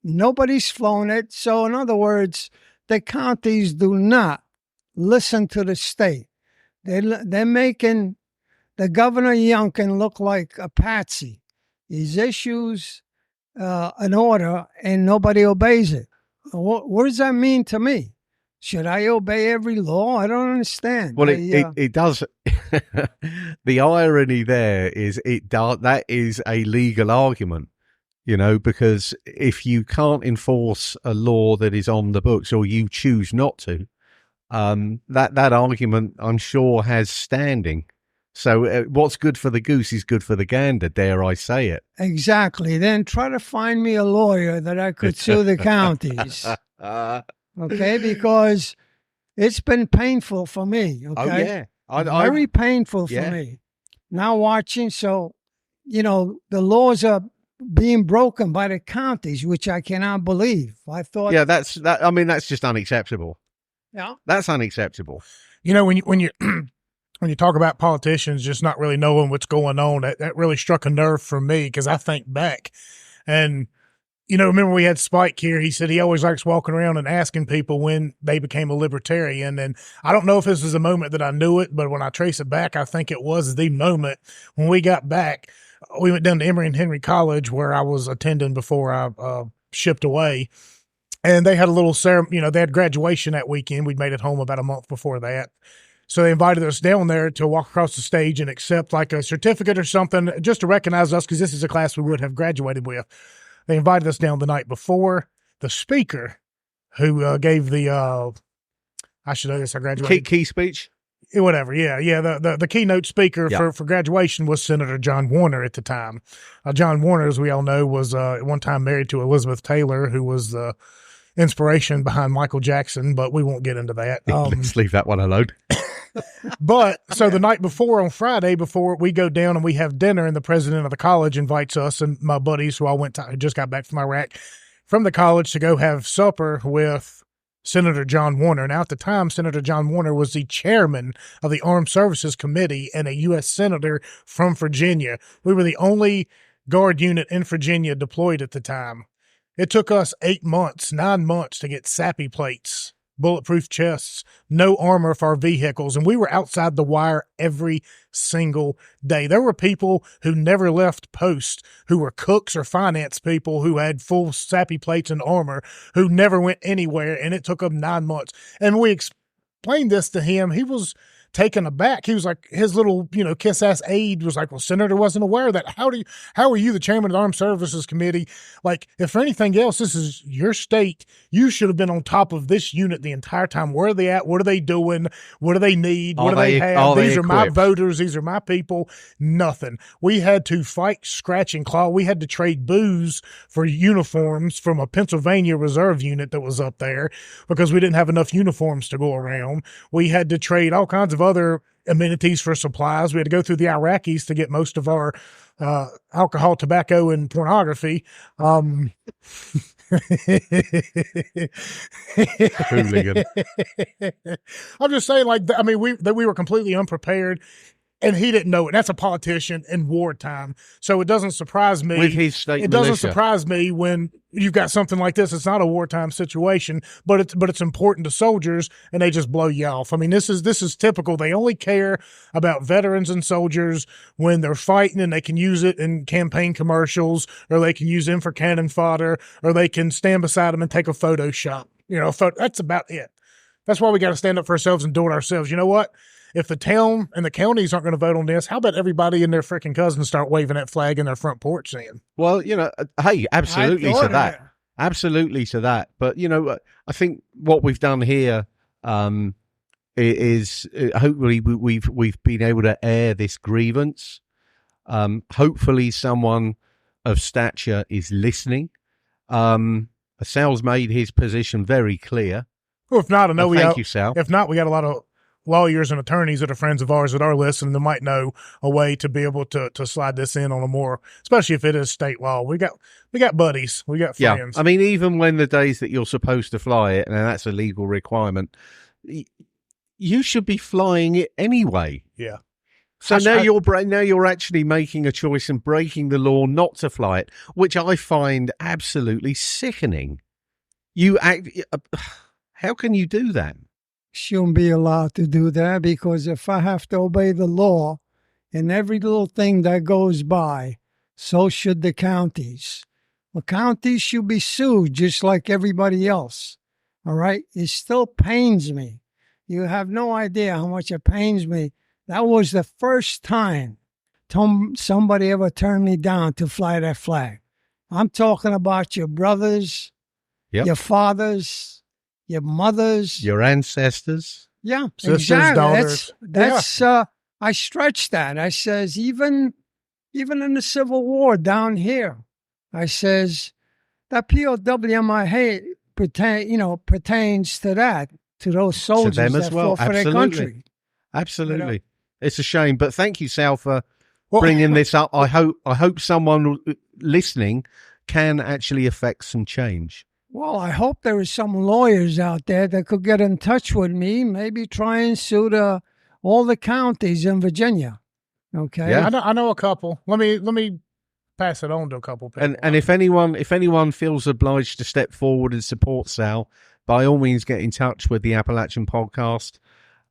nobody's flown it. So in other words, the counties do not listen to the state. They're making the Governor Youngkin look like a patsy. He issues an order and nobody obeys it. What does that mean to me? Should I obey every law? I don't understand. Well, it does. The irony there is that is a legal argument, because if you can't enforce a law that is on the books or you choose not to, that argument, I'm sure, has standing. So what's good for the goose is good for the gander, dare I say it. Exactly. Then try to find me a lawyer that I could sue the counties. Okay, because it's been painful for me. Okay? Oh, yeah. Very painful for me. Now watching, so, the laws are being broken by the counties, which I cannot believe. I thought... Yeah, that's just unacceptable. Yeah. That's unacceptable. When you talk about politicians just not really knowing what's going on, that really struck a nerve for me because I think back and, remember we had Spike here. He said he always likes walking around and asking people when they became a libertarian. And I don't know if this was a moment that I knew it, but when I trace it back, I think it was the moment when we got back. We went down to Emory and Henry College where I was attending before I shipped away. And they had a little ceremony, they had graduation that weekend. We'd made it home about a month before that. So they invited us down there to walk across the stage and accept like a certificate or something just to recognize us because this is a class we would have graduated with. They invited us down the night before. The speaker who gave the, I should know this, I graduated. Key speech? Whatever, yeah. The keynote speaker for graduation was Senator John Warner at the time. John Warner, as we all know, was at one time married to Elizabeth Taylor, who was the inspiration behind Michael Jackson, but we won't get into that. Let's leave that one alone. But so the night before, on Friday, before we go down and we have dinner, and the president of the college invites us and my buddies, who I just got back from Iraq, from the college to go have supper with Senator John Warner. Now, at the time, Senator John Warner was the chairman of the Armed Services Committee and a U.S. senator from Virginia. We were the only guard unit in Virginia deployed at the time. It took us 9 months to get SAPI plates, bulletproof chests, no armor for our vehicles, and we were outside the wire every single day. There were people who never left post, who were cooks or finance people who had full SAPI plates and armor, who never went anywhere, and it took them 9 months. And we explained this to him. He was taken aback. He was like, his little, kiss-ass aide was like, well, Senator wasn't aware of that. How are you the chairman of the Armed Services Committee? Like, if for anything else, this is your state. You should have been on top of this unit the entire time. Where are they at? What are they doing? What do they need? What do they have? These are my voters. These are my people. Nothing. We had to fight, scratch, and claw. We had to trade booze for uniforms from a Pennsylvania reserve unit that was up there because we didn't have enough uniforms to go around. We had to trade all kinds of other amenities for supplies. We had to go through the Iraqis to get most of our alcohol, tobacco, and pornography. Hooligan. I'm just saying, we were completely unprepared. And he didn't know it. That's a politician in wartime. So it doesn't surprise me. With his state It militia. doesn't surprise me when you've got something like this. It's not a wartime situation, but it's important to soldiers, and they just blow you off. I mean, this is typical. They only care about veterans and soldiers when they're fighting, and they can use it in campaign commercials, or they can use them for cannon fodder, or they can stand beside them and take a Photoshop. That's about it. That's why we got to stand up for ourselves and do it ourselves. You know what? If the town and the counties aren't going to vote on this, how about everybody and their freaking cousins start waving that flag in their front porch then? Well, hey, absolutely to that. absolutely to that. But, I think what we've done here is hopefully we've been able to air this grievance. Hopefully someone of stature is listening. Sal's made his position very clear. Well, if not, I know Thank you, Sal. If not, we got a lot of lawyers and attorneys that are friends of ours that are listening that might know a way to be able to slide this in on a more, especially if it is state law. We got buddies, we got friends. I mean, even when the days that you're supposed to fly it, and that's a legal requirement, you should be flying it anyway. Yeah. So now you're actually making a choice and breaking the law not to fly it, which I find absolutely sickening. How can you do that? Shouldn't be allowed to do that, because if I have to obey the law and every little thing that goes by, so should the counties. The counties should be sued just like everybody else. All right? It still pains me. You have no idea how much it pains me. That was the first time somebody ever turned me down to fly that flag. I'm talking about your brothers, your fathers, your mothers, your ancestors, sisters, exactly. daughters. That's I stretched that. I says even in the Civil War down here, I says that POWMIA pertains to that, to those soldiers to them as that well. fought for their country. Absolutely. It's a shame, but thank you, Sal, for bringing this up. I hope someone listening can actually affect some change. Well, I hope there are some lawyers out there that could get in touch with me, maybe try and sue all the counties in Virginia. Okay. Yeah, I know a couple. Let me pass it on to a couple people. And if anyone feels obliged to step forward and support Sal, by all means get in touch with the Appalachian Podcast.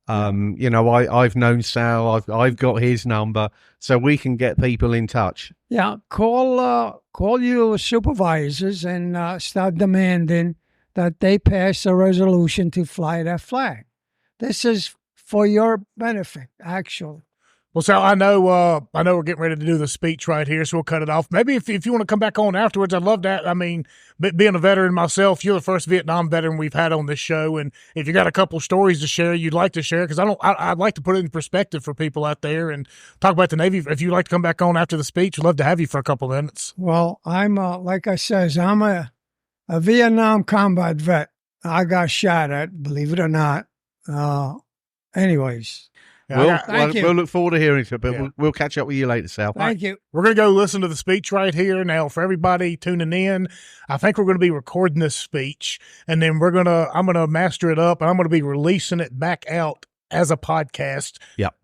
I've known Sal. I've got his number, so we can get people in touch. Yeah, call your supervisors and start demanding that they pass a resolution to fly that flag. This is for your benefit, actually. Well, Sal, I know we're getting ready to do the speech right here, so we'll cut it off. Maybe if you want to come back on afterwards, I'd love that. I mean, being a veteran myself, you're the first Vietnam veteran we've had on this show, and if you got a couple stories to share, you'd like to share, because I'd like to put it in perspective for people out there and talk about the Navy. If you'd like to come back on after the speech, we'd love to have you for a couple of minutes. Well, I'm like I says, I'm a Vietnam combat vet. I got shot at, believe it or not. Anyways. Yeah, we'll look forward to hearing it, but we'll catch up with you later, Sal. Thank you. We're going to go listen to the speech right here. Now, for everybody tuning in, I think we're going to be recording this speech, and then I'm going to master it up, and I'm going to be releasing it back out as a podcast. Yep.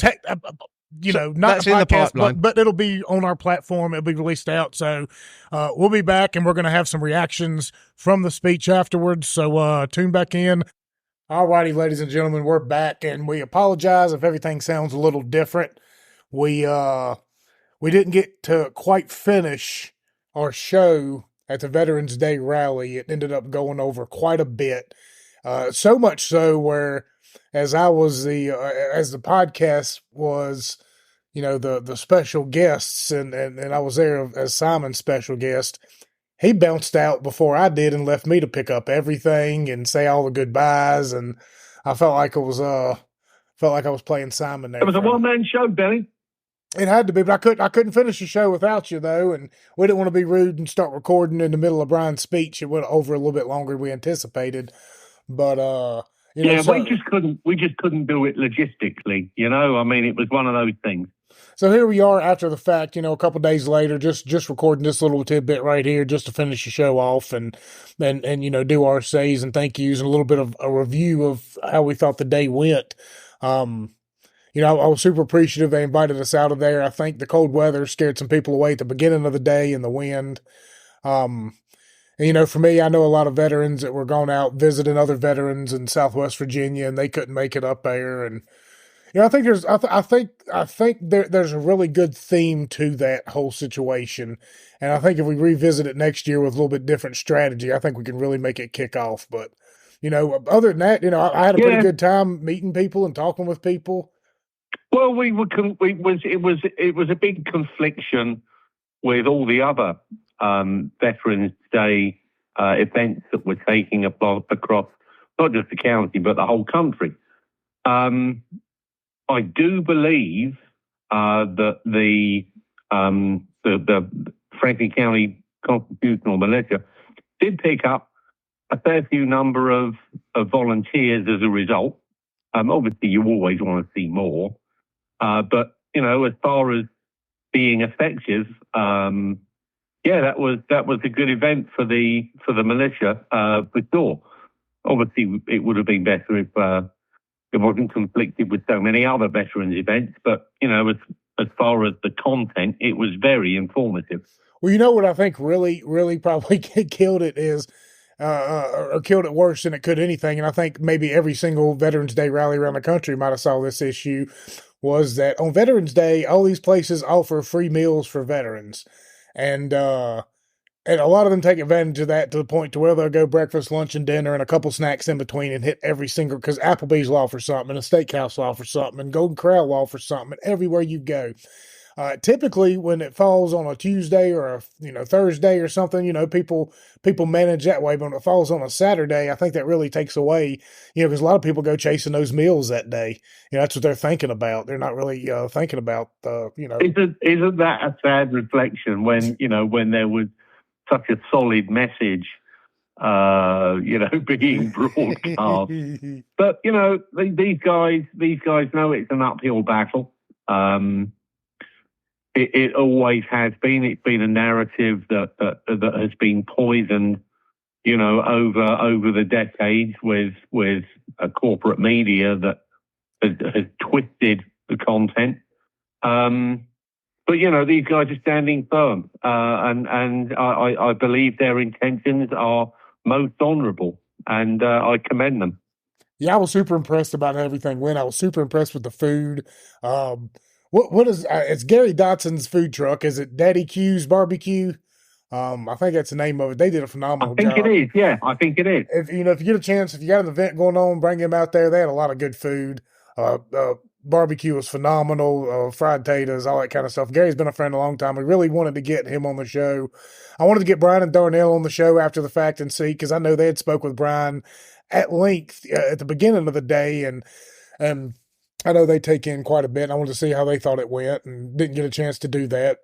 Not that's a podcast, but it'll be on our platform. It'll be released out. So we'll be back, and we're going to have some reactions from the speech afterwards. So tune back in. All righty, ladies and gentlemen, we're back, and we apologize if everything sounds a little different. We didn't get to quite finish our show at the Veterans Day rally. It ended up going over quite a bit, so much so where as the podcast was, the special guests, and I was there as Simon's special guest. He bounced out before I did and left me to pick up everything and say all the goodbyes, and I felt like I was playing Simon there. It was a one-man show, Billy. It had to be, but I couldn't finish the show without you, though, and we didn't want to be rude and start recording in the middle of Brian's speech. It went over a little bit longer than we anticipated, but we just couldn't do it logistically. I mean, it was one of those things. So here we are after the fact, a couple days later, just recording this little tidbit right here just to finish the show off and do our says and thank yous and a little bit of a review of how we thought the day went. I was super appreciative they invited us out of there. I think the cold weather scared some people away at the beginning of the day and the wind. For me, I know a lot of veterans that were going out visiting other veterans in Southwest Virginia, and they couldn't make it up there. And I think there's a really good theme to that whole situation, and I think if we revisit it next year with a little bit different strategy, I think we can really make it kick off. But other than that, I had a pretty good time meeting people and talking with people. Well, it was a big confliction with all the other Veterans Day events that were taking across not just the county but the whole country. I do believe that the Franklin County Constitutional Militia did pick up a fair few number of volunteers as a result. Obviously, you always want to see more, but as far as being effective, that was a good event for the militia for sure. Obviously, it would have been better if it wasn't conflicted with so many other veterans events, but as far as the content, it was very informative. Well, you know what I think really, really probably killed it is, or killed it worse than it could anything, and I think maybe every single Veterans Day rally around the country might have saw this issue, was that on Veterans Day, all these places offer free meals for veterans, and a lot of them take advantage of that to the point to where they'll go breakfast, lunch, and dinner, and a couple snacks in between, and hit every single, because Applebee's will offer something, and a steakhouse will offer something, and Golden Corral will offer something, and everywhere you go. Typically, when it falls on a Tuesday or a Thursday or something, people manage that way. But when it falls on a Saturday, I think that really takes away, because a lot of people go chasing those meals that day. That's what they're thinking about. They're not really thinking about Isn't that a sad reflection when when there was such a solid message, being broadcast? But these guys know it's an uphill battle. It always has been. It's been a narrative that has been poisoned, over the decades with a corporate media that has twisted the content. But these guys are standing firm, and I believe their intentions are most honourable, and I commend them. Yeah, I was super impressed about how everything went. I was super impressed with the food. What is it's Gary Dotson's food truck? Is it Daddy Q's Barbecue? I think that's the name of it. They did a phenomenal job. I think it is. Yeah, I think it is. If you get a chance, if you got an event going on, bring him out there. They had a lot of good food. Barbecue was phenomenal. Fried potatoes, all that kind of stuff. Gary's been a friend a long time. We really wanted to get him on the show. I wanted to get Brian and Darnell on the show after the fact and see, because I know they had spoke with Brian at length at the beginning of the day, and I know they take in quite a bit. I wanted to see how they thought it went, and didn't get a chance to do that.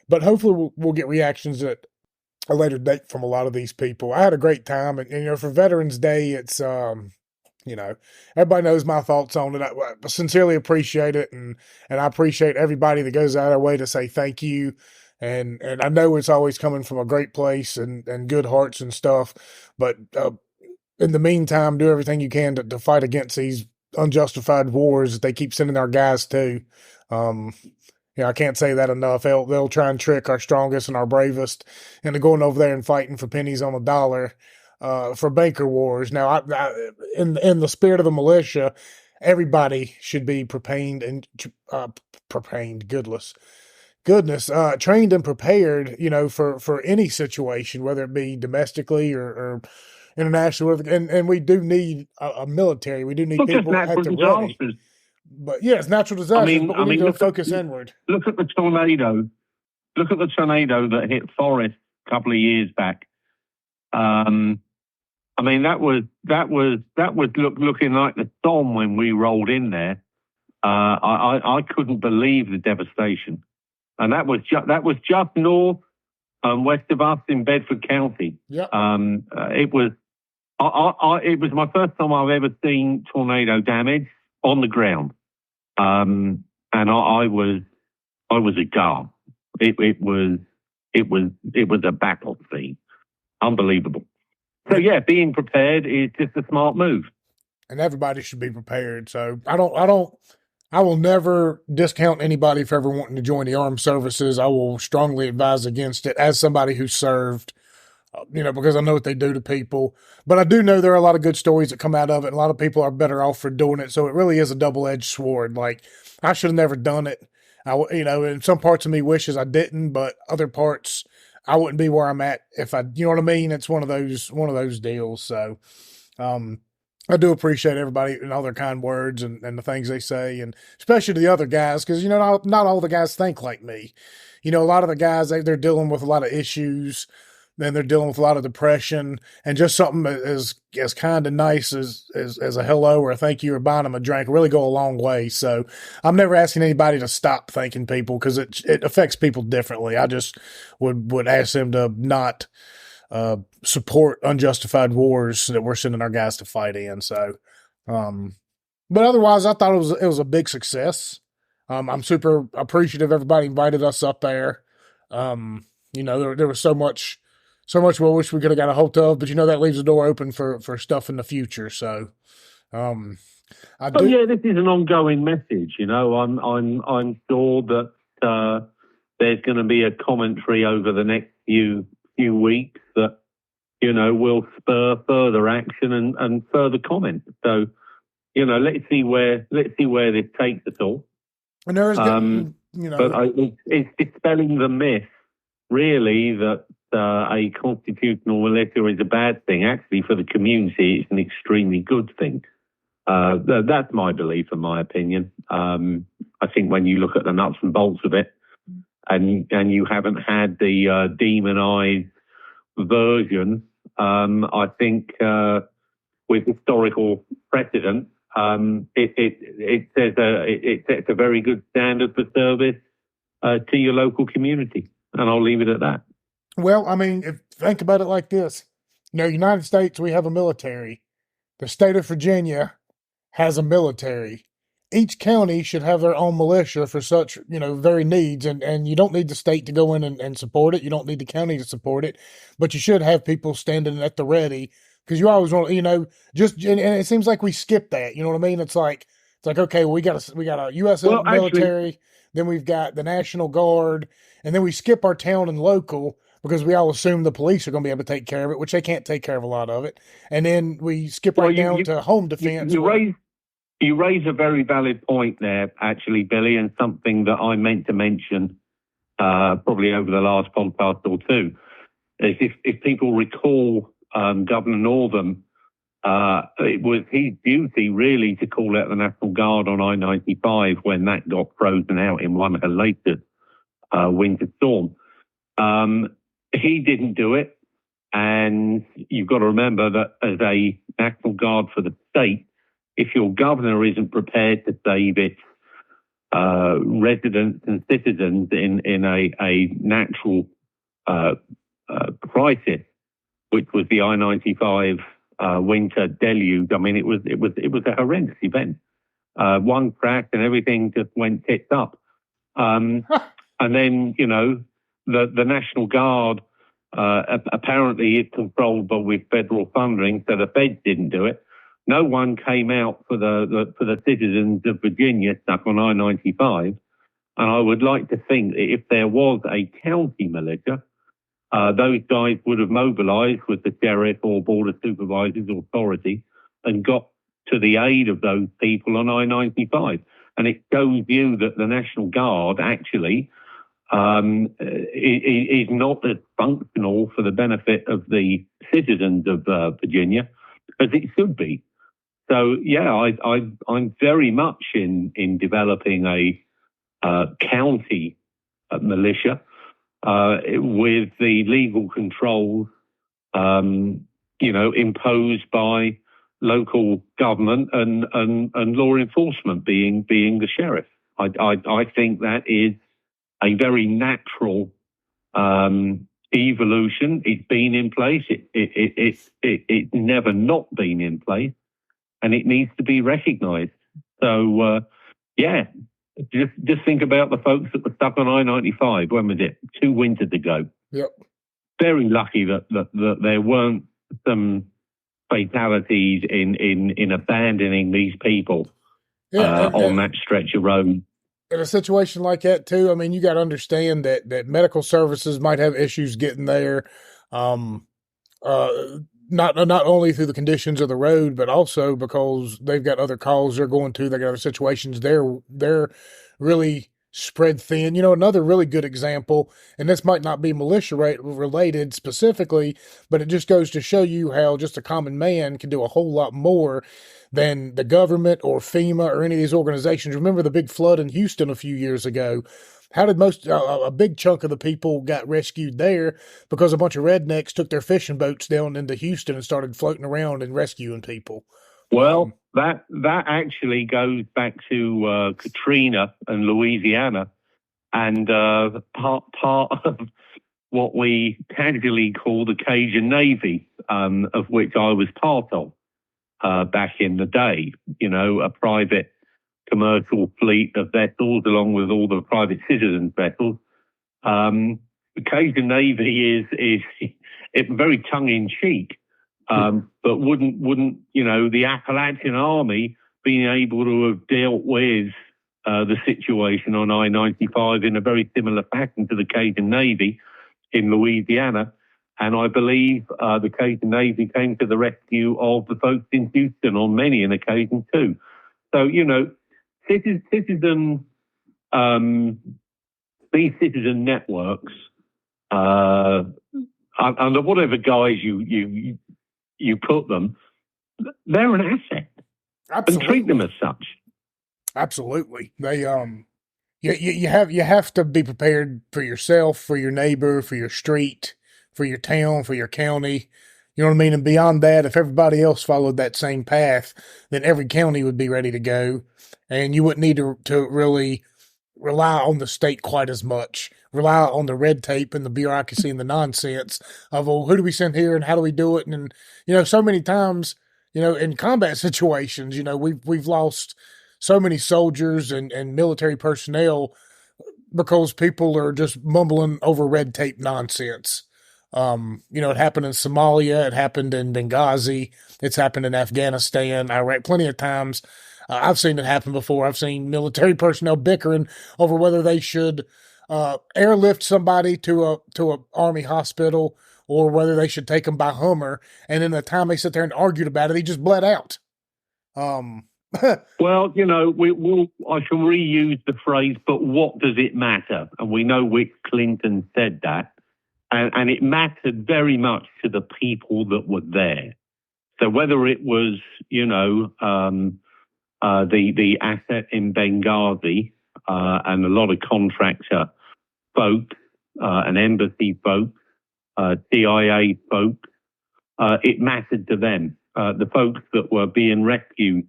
But hopefully we'll get reactions at a later date from a lot of these people. I had a great time, and for Veterans Day, it's everybody knows my thoughts on it. I sincerely appreciate it, and I appreciate everybody that goes out of their way to say thank you. And I know it's always coming from a great place and good hearts and stuff. But in the meantime, do everything you can to fight against these unjustified wars that they keep sending our guys to. I can't say that enough. They'll try and trick our strongest and our bravest into going over there and fighting for pennies on a dollar for banker wars. Now, in the spirit of the militia, everybody should be trained and prepared, for any situation, whether it be domestically or international. And we do need a military. We do need people at the ready. But yes, natural disasters. But we need to focus inward. Look at the tornado. Look at the tornado that hit Forest a couple of years back. That was looking like the storm when we rolled in there. I couldn't believe the devastation, and that was just north west of us in Bedford County. Yeah. It was my first time I've ever seen tornado damage on the ground, and I was aghast. It was a battle scene, unbelievable. So yeah, being prepared is just a smart move, and everybody should be prepared. So I will never discount anybody for ever wanting to join the armed services. I will strongly advise against it as somebody who served. Because I know what they do to people. But I do know there are a lot of good stories that come out of it, and a lot of people are better off for doing it. So it really is a double-edged sword. Like, I should have never done it. And some parts of me wishes I didn't, but other parts I wouldn't be where I'm at if I, you know what I mean? It's one of those deals. So, I do appreciate everybody and all their kind words and the things they say, and especially to the other guys, because, not all the guys think like me. A lot of the guys, they're dealing with a lot of issues then they're dealing with a lot of depression, and just something as kind of nice as a hello or a thank you or buying them a drink really go a long way. So I'm never asking anybody to stop thanking people because it affects people differently. I just would ask them to not support unjustified wars that we're sending our guys to fight in. So, but otherwise, I thought it was a big success. I'm super appreciative everybody invited us up there. There was so much we wish we could have got a hold of, but that leaves the door open for stuff in the future. So, yeah, this is an ongoing message. I'm sure that there's going to be a commentary over the next few weeks that will spur further action and further comment. So, let's see where this takes us all. And there is, but it's dispelling the myth, really, that a constitutional militia is a bad thing. Actually, for the community, it's an extremely good thing. That's my belief and my opinion. I think when you look at the nuts and bolts of it, and you haven't had the demonized version, I think with historical precedent, it sets a very good standard for service to your local community, and I'll leave it at that. Well, I mean, think about it like this: United States, we have a military. The state of Virginia has a military. Each county should have their own militia for such, very needs. And you don't need the state to go in and support it. You don't need the county to support it. But you should have people standing at the ready because you always want, and it seems like we skip that. You know what I mean? It's like okay, well, we got a U.S. military, then we've got the National Guard, and then we skip our town and local because we all assume the police are going to be able to take care of it, which they can't take care of a lot of it. And then we skip down to home defense. You raise a very valid point there, actually, Billy, and something that I meant to mention probably over the last podcast or two. Is if people recall Governor Northam, it was his duty really to call out the National Guard on I-95 when that got frozen out in one latest winter storm. He didn't do it, and you've got to remember that as a National Guard for the state, if your governor isn't prepared to save its residents and citizens in a natural crisis, which was the I-95 winter deluge, I mean, it was a horrendous event. One crack and everything just went tits up. And then, the National Guard, apparently it's controlled with federal funding, so the feds didn't do it. No one came out for the citizens of Virginia stuck on I-95. And I would like to think that if there was a county militia, those guys would have mobilized with the sheriff or border supervisor's authority and got to the aid of those people on I-95. And it shows you that the National Guard actually is not as functional for the benefit of the citizens of Virginia as it should be. So, yeah, I'm very much in developing a county militia with the legal controls, imposed by local government and law enforcement being the sheriff. I think that is a very natural evolution. It's been in place. It's never not been in place, and it needs to be recognised. So, just think about the folks that were stuck on I-95. When was it? 2 winters ago. Yep. Very lucky that there weren't some fatalities in abandoning these people on that stretch of road. In a situation like that too, I mean, you got to understand that medical services might have issues getting there, not only through the conditions of the road, but also because they've got other calls they're going to. They got other situations. They're really spread thin. Another really good example, and this might not be militia related specifically, but it just goes to show you how just a common man can do a whole lot more than the government or FEMA or any of these organizations. Remember the big flood in Houston a few years ago? how did a big chunk of the people got rescued there because a bunch of rednecks took their fishing boats down into Houston and started floating around and rescuing people. Well, that actually goes back to Katrina and Louisiana, and part of what we casually call the Cajun Navy, of which I was part of back in the day. You know, a private commercial fleet of vessels, along with all the private citizens' vessels. The Cajun Navy is very tongue in cheek, but wouldn't the Appalachian Army being able to have dealt with the situation on I-95 in a very similar fashion to the Cajun Navy in Louisiana. And I believe the Cajun Navy came to the rescue of the folks in Houston on many an occasion too. So, these citizen networks, under whatever guise you put them, they're an asset. Absolutely. And treat them as such. Absolutely. They you have to be prepared for yourself, for your neighbor, for your street, for your town, for your county. You know what I mean? And beyond that, if everybody else followed that same path, then every county would be ready to go. And you wouldn't need to really rely on the state quite as much, rely on the red tape and the bureaucracy and the nonsense of, well, who do we send here and how do we do it? And, so many times, in combat situations, we've lost so many soldiers and military personnel because people are just mumbling over red tape nonsense. It happened in Somalia, it happened in Benghazi, it's happened in Afghanistan, Iraq, plenty of times. I've seen it happen before. I've seen military personnel bickering over whether they should airlift somebody to a army hospital or whether they should take them by Hummer. And in the time they sit there and argued about it, he just bled out. Well, I shall reuse the phrase, but what does it matter? And we know Wick Clinton said that. And it mattered very much to the people that were there. So whether it was, the asset in Benghazi and a lot of contractor folk and embassy folk, CIA folk, it mattered to them. The folks that were being rescued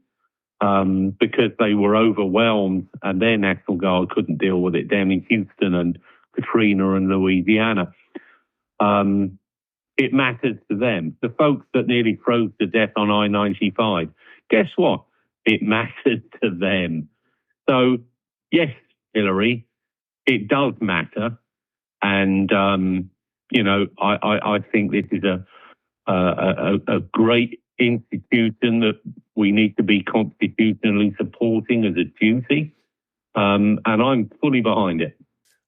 because they were overwhelmed and their National Guard couldn't deal with it down in Houston and Katrina and Louisiana. It matters to them. The folks that nearly froze to death on I-95, guess what? It mattered to them. So, yes, Hillary, it does matter. And, I think this is a great institution that we need to be constitutionally supporting as a duty. And I'm fully behind it.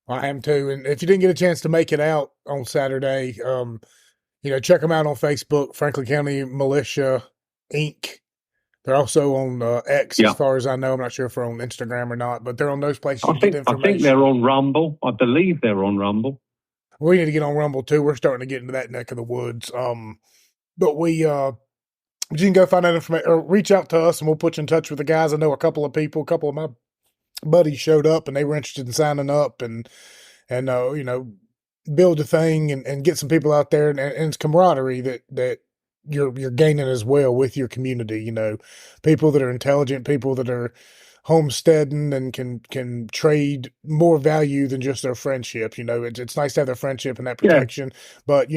I am too. And if you didn't get a chance to make it out on Saturday, check them out on Facebook, Franklin County Militia, Inc. They're also on X, as far as I know. I'm not sure if they're on Instagram or not, but they're on those places. I think they're on Rumble. I believe they're on Rumble. We need to get on Rumble too. We're starting to get into that neck of the woods. But you can go find that information or reach out to us and we'll put you in touch with the guys. I know a couple of my buddies showed up and they were interested in signing up and build a thing and get some people out there and it's camaraderie that you're gaining as well with your community, people that are intelligent, people that are homesteading and can trade more value than just their friendship. It's nice to have their friendship and that protection, but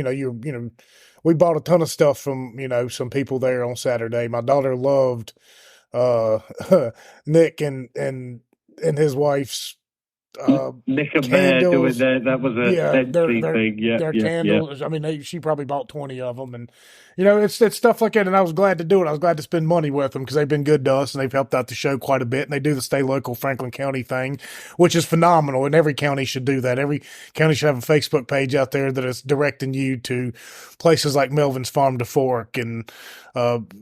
we bought a ton of stuff from, some people there on Saturday. My daughter loved Nick and his wife's Nick and Bear doing that was a thing. Their candles. Yeah. I mean, she probably bought 20 of them, and it's stuff like that. And I was glad to do it. I was glad to spend money with them because they've been good to us and they've helped out the show quite a bit. And they do the Stay Local Franklin County thing, which is phenomenal. And every county should do that. Every county should have a Facebook page out there that is directing you to places like Melvin's Farm to Fork and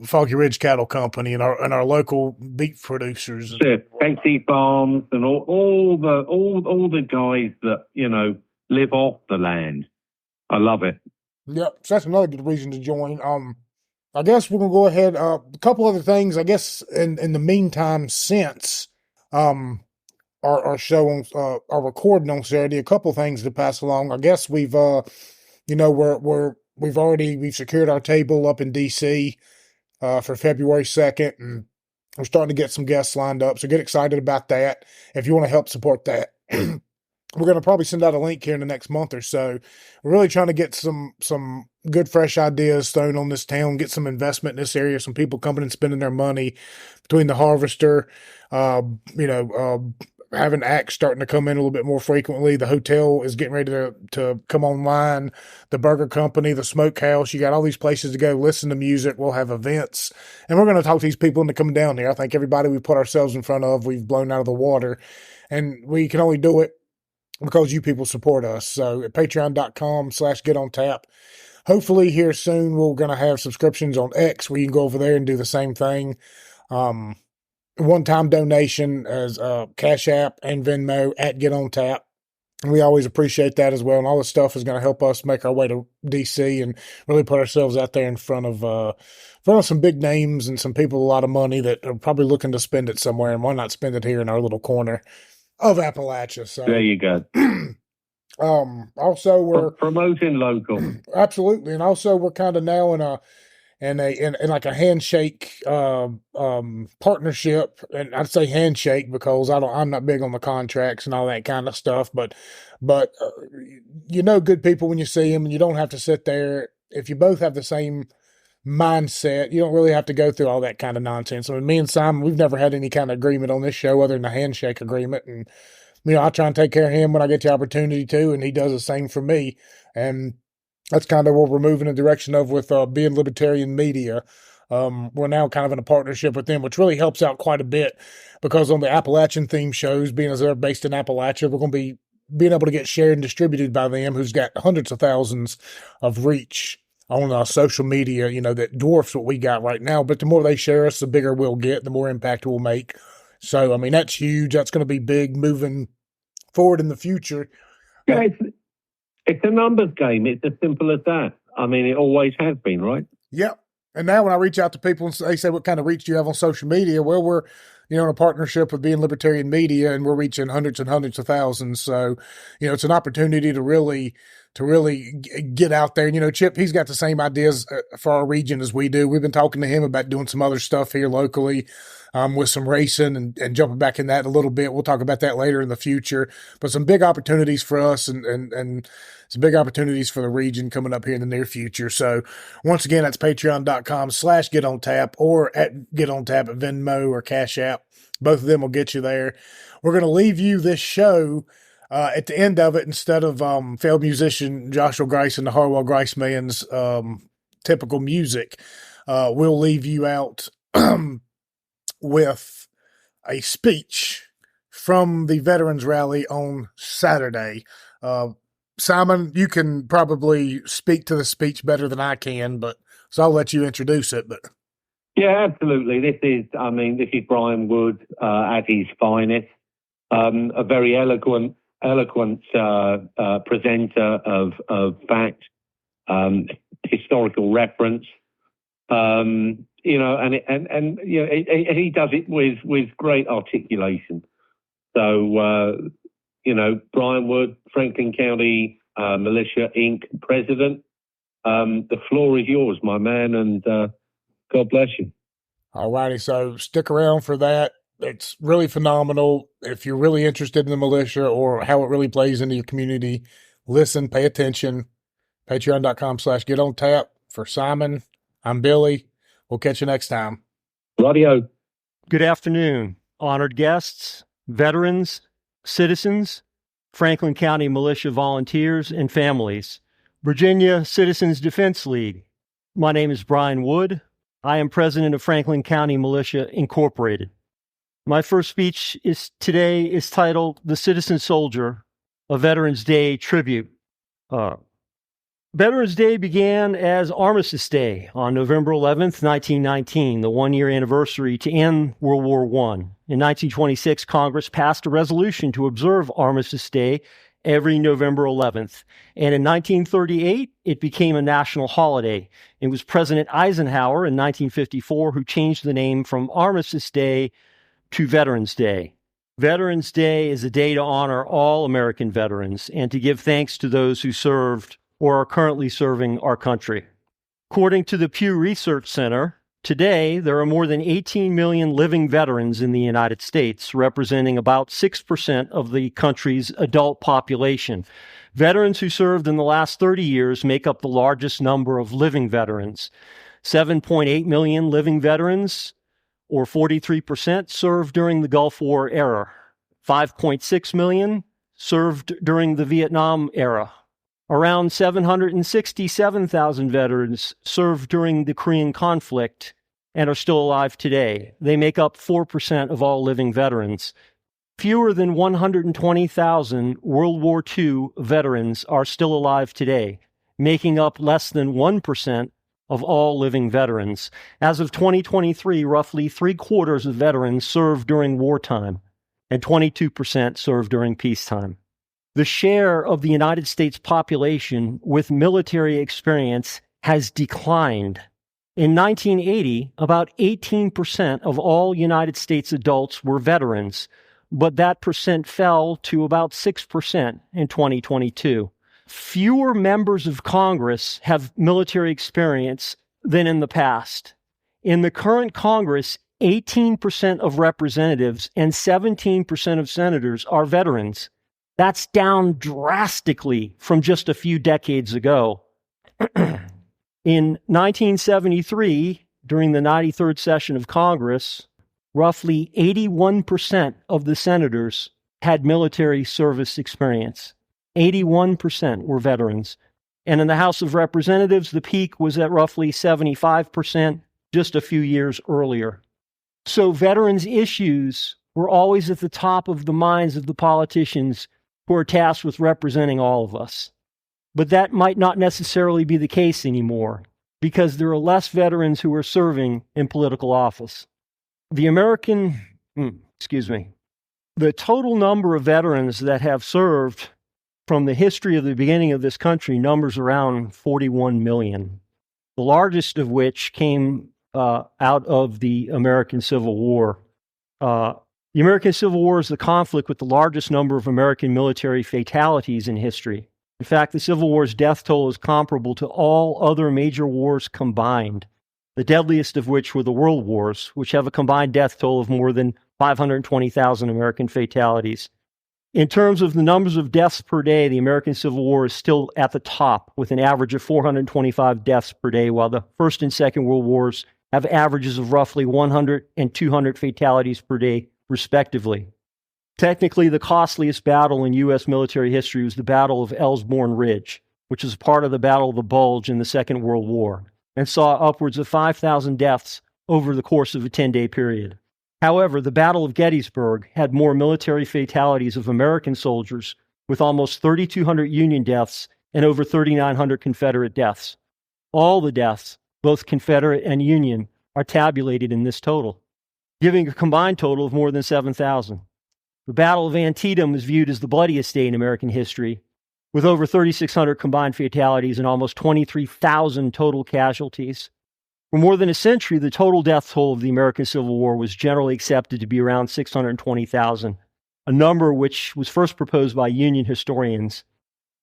Foggy Ridge Cattle Company and our local beef producers. Fancy Farms and all the guys that live off the land. I love it. Yep, so that's another good reason to join. I guess we're gonna go ahead. A couple other things, I guess. In the meantime, since our show on our recording on Saturday, a couple things to pass along. I guess we've we've secured our table up in DC for February 2nd, and we're starting to get some guests lined up. So get excited about that. If you want to help support that, we're going to probably send out a link here in the next month or so. We're really trying to get some good, fresh ideas thrown on this town, get some investment in this area, some people coming and spending their money between the harvester, having acts starting to come in a little bit more frequently. The hotel is getting ready to come online. The burger company, the smokehouse, you got all these places to go listen to music. We'll have events, and we're going to talk to these people into coming down here. I think everybody we put ourselves in front of, we've blown out of the water, and we can only do it because you people support us. So at patreon.com/getontap. Hopefully here soon we're going to have subscriptions on X where you can go over there and do the same thing. One-time donation as Cash App and Venmo at Get On Tap. And we always appreciate that as well. And all this stuff is going to help us make our way to DC and really put ourselves out there in front of some big names and some people with a lot of money that are probably looking to spend it somewhere. And why not spend it here in our little corner of Appalachia? So there you go. Also we're promoting local. Absolutely. And also we're kind of now in like a handshake partnership, and I'd say handshake because I'm not big on the contracts and all that kind of stuff, but good people when you see them, and you don't have to sit there. If you both have the same mindset, you don't really have to go through all that kind of nonsense. I mean, me and Simon, we've never had any kind of agreement on this show other than a handshake agreement, and I try and take care of him when I get the opportunity to, and he does the same for me. And that's kind of what we're moving in the direction of with being Libertarian Media. We're now kind of in a partnership with them, which really helps out quite a bit because on the Appalachian theme shows, being as they're based in Appalachia, we're going to be being able to get shared and distributed by them, who's got hundreds of thousands of reach on social media, that dwarfs what we got right now. But the more they share us, the bigger we'll get, the more impact we'll make. So, I mean, that's huge. That's going to be big moving forward in the future. Yeah, it's a numbers game. It's as simple as that. I mean, it always has been, right? Yep. And now when I reach out to people and they say, what kind of reach do you have on social media? Well, we're, in a partnership with Being Libertarian Media, and we're reaching hundreds and hundreds of thousands. So, it's an opportunity to really get out there. And, Chip, he's got the same ideas for our region as we do. We've been talking to him about doing some other stuff here locally with some racing and jumping back in that a little bit. We'll talk about that later in the future. But some big opportunities for us and some big opportunities for the region coming up here in the near future. So once again, that's patreon.com/getontap or at GetOnTap at Venmo or Cash App. Both of them will get you there. We're going to leave you this show at the end of it, instead of failed musician Joshua Grice and the Harwell Grice Man's typical music, we'll leave you out with a speech from the Veterans Rally on Saturday. Simon, you can probably speak to the speech better than I can, so I'll let you introduce it. But yeah, absolutely. This is Brian Wood at his finest. A very eloquent presenter of fact, historical reference. And he does it with great articulation. So, Brian Wood, Franklin County Militia Inc. president. The floor is yours, my man, and God bless you. All righty. So stick around for that. It's really phenomenal. If you're really interested in the militia or how it really plays into your community, listen, pay attention. Patreon.com/getontap. For Simon, I'm Billy. We'll catch you next time. Radio. Good afternoon, honored guests, veterans, citizens, Franklin County Militia volunteers, and families. Virginia Citizens Defense League. My name is Brian Wood. I am president of Franklin County Militia Incorporated. My first speech today is titled The Citizen Soldier, a Veterans Day Tribute. Veterans Day began as Armistice Day on November 11th, 1919, the one-year anniversary to end World War I. In 1926, Congress passed a resolution to observe Armistice Day every November 11th. And in 1938, it became a national holiday. It was President Eisenhower in 1954 who changed the name from Armistice Day to Veterans Day. Veterans Day is a day to honor all American veterans and to give thanks to those who served or are currently serving our country. According to the Pew Research Center, today there are more than 18 million living veterans in the United States, representing about 6% of the country's adult population. Veterans who served in the last 30 years make up the largest number of living veterans. 7.8 million living veterans, or 43%, served during the Gulf War era. 5.6 million served during the Vietnam era. Around 767,000 veterans served during the Korean conflict and are still alive today. They make up 4% of all living veterans. Fewer than 120,000 World War II veterans are still alive today, making up less than 1% of all living veterans. As of 2023, roughly 3/4 of veterans served during wartime, and 22% served during peacetime. The share of the United States population with military experience has declined. In 1980, about 18% of all United States adults were veterans, but that percent fell to about 6% in 2022. Fewer members of Congress have military experience than in the past. In the current Congress, 18% of representatives and 17% of senators are veterans. That's down drastically from just a few decades ago. In 1973, during the 93rd session of Congress, roughly 81% of the senators had military service experience. 81% were veterans. And in the House of Representatives, the peak was at roughly 75% just a few years earlier. So veterans' issues were always at the top of the minds of the politicians who are tasked with representing all of us. But that might not necessarily be the case anymore, because there are less veterans who are serving in political office. The total number of veterans that have served from the history of the beginning of this country numbers around 41 million, the largest of which came out of the American Civil War. The American Civil War is the conflict with the largest number of American military fatalities in history. In fact, the Civil War's death toll is comparable to all other major wars combined, the deadliest of which were the World Wars, which have a combined death toll of more than 520,000 American fatalities. In terms of the numbers of deaths per day, the American Civil War is still at the top, with an average of 425 deaths per day, while the First and Second World Wars have averages of roughly 100 and 200 fatalities per day, respectively. Technically, the costliest battle in U.S. military history was the Battle of Ellsborn Ridge, which is part of the Battle of the Bulge in the Second World War, and saw upwards of 5,000 deaths over the course of a 10-day period. However, the Battle of Gettysburg had more military fatalities of American soldiers, with almost 3,200 Union deaths and over 3,900 Confederate deaths. All the deaths, both Confederate and Union, are tabulated in this total, giving a combined total of more than 7,000. The Battle of Antietam is viewed as the bloodiest day in American history, with over 3,600 combined fatalities and almost 23,000 total casualties. For more than a century, the total death toll of the American Civil War was generally accepted to be around 620,000, a number which was first proposed by Union historians.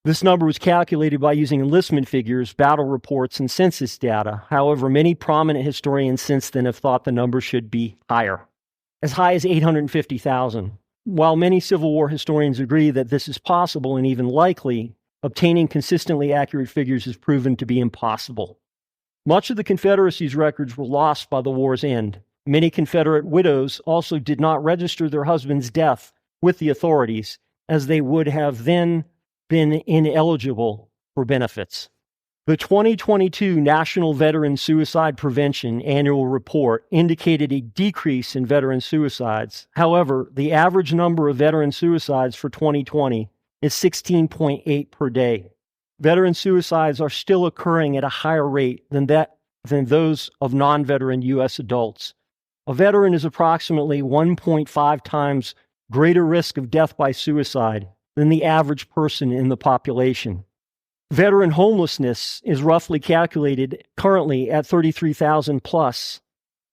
This number was calculated by using enlistment figures, battle reports, and census data. However, many prominent historians since then have thought the number should be higher, as high as 850,000. While many Civil War historians agree that this is possible and even likely, obtaining consistently accurate figures has proven to be impossible. Much of the Confederacy's records were lost by the war's end. Many Confederate widows also did not register their husband's death with the authorities, as they would have then been ineligible for benefits. The 2022 National Veteran Suicide Prevention Annual Report indicated a decrease in veteran suicides. However, the average number of veteran suicides for 2020 is 16.8 per day. Veteran suicides are still occurring at a higher rate than those of non-veteran U.S. adults. A veteran is approximately 1.5 times greater risk of death by suicide than the average person in the population. Veteran homelessness is roughly calculated currently at 33,000 plus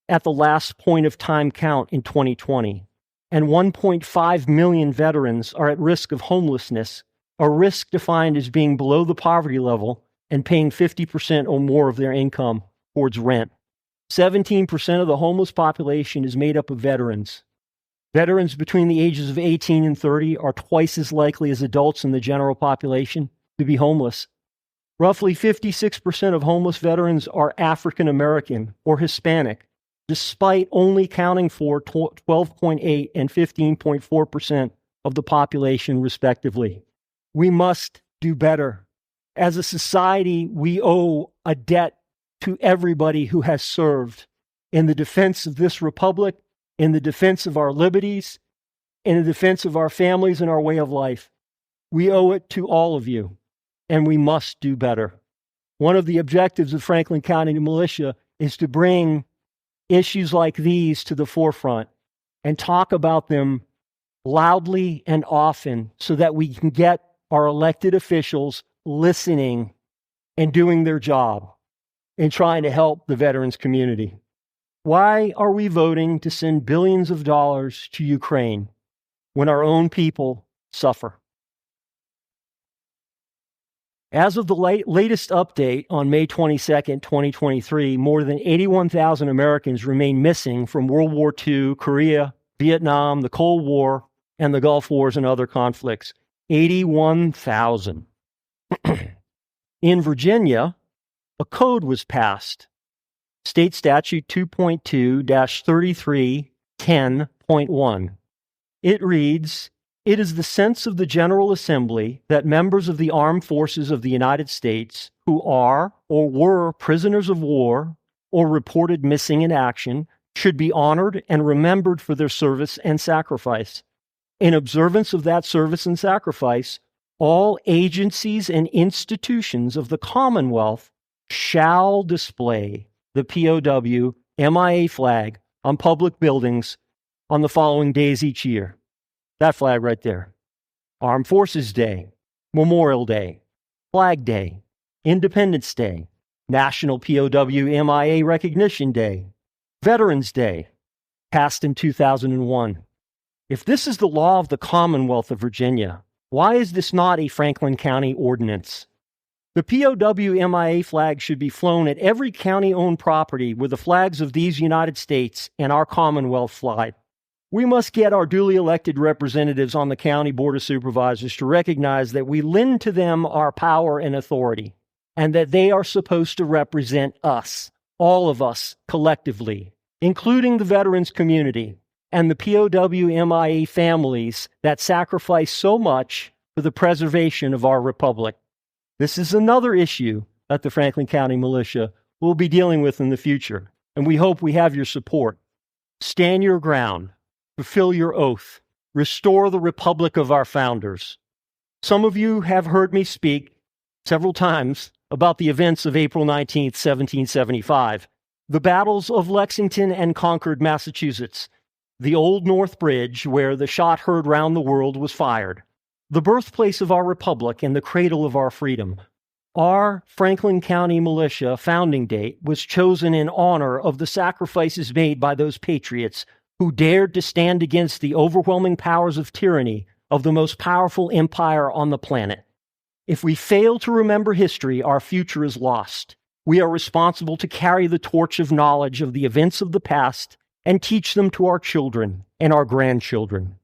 at the last point of time count in 2020. and 1.5 million veterans are at risk of homelessness, a risk defined as being below the poverty level and paying 50% or more of their income towards rent. 17% of the homeless population is made up of veterans. Veterans between the ages of 18 and 30 are twice as likely as adults in the general population to be homeless. Roughly 56% of homeless veterans are African American or Hispanic, despite only counting for 12.8 and 15.4% of the population, respectively. We must do better. As a society, we owe a debt to everybody who has served in the defense of this republic, in the defense of our liberties, in the defense of our families and our way of life. We owe it to all of you, and we must do better. One of the objectives of Franklin County Militia is to bring issues like these to the forefront and talk about them loudly and often so that we can get our elected officials listening and doing their job and trying to help the veterans community. Why are we voting to send billions of dollars to Ukraine when our own people suffer? As of the latest update on May 22nd, 2023, more than 81,000 Americans remain missing from World War II, Korea, Vietnam, the Cold War, and the Gulf Wars and other conflicts. 81,000. In Virginia, a code was passed, State Statute 2.2-3310.1. It reads, "It is the sense of the General Assembly that members of the armed forces of the United States who are or were prisoners of war or reported missing in action should be honored and remembered for their service and sacrifice. In observance of that service and sacrifice, all agencies and institutions of the Commonwealth shall display the POW MIA flag on public buildings on the following days each year." That flag right there. Armed Forces Day, Memorial Day, Flag Day, Independence Day, National POW MIA Recognition Day, Veterans Day, passed in 2001. If this is the law of the Commonwealth of Virginia, why is this not a Franklin County ordinance? The POW MIA flag should be flown at every county-owned property where the flags of these United States and our Commonwealth fly. We must get our duly elected representatives on the County Board of Supervisors to recognize that we lend to them our power and authority, and that they are supposed to represent us, all of us, collectively, including the veterans community and the POW MIA families that sacrifice so much for the preservation of our republic. This is another issue that the Franklin County Militia will be dealing with in the future, and we hope we have your support. Stand your ground. Fulfill your oath. Restore the republic of our founders. Some of you have heard me speak several times about the events of April 19th, 1775, the battles of Lexington and Concord, Massachusetts, the Old North Bridge where the shot heard round the world was fired, the birthplace of our republic and the cradle of our freedom. Our Franklin County Militia founding date was chosen in honor of the sacrifices made by those patriots who dared to stand against the overwhelming powers of tyranny of the most powerful empire on the planet. If we fail to remember history, our future is lost. We are responsible to carry the torch of knowledge of the events of the past and teach them to our children and our grandchildren.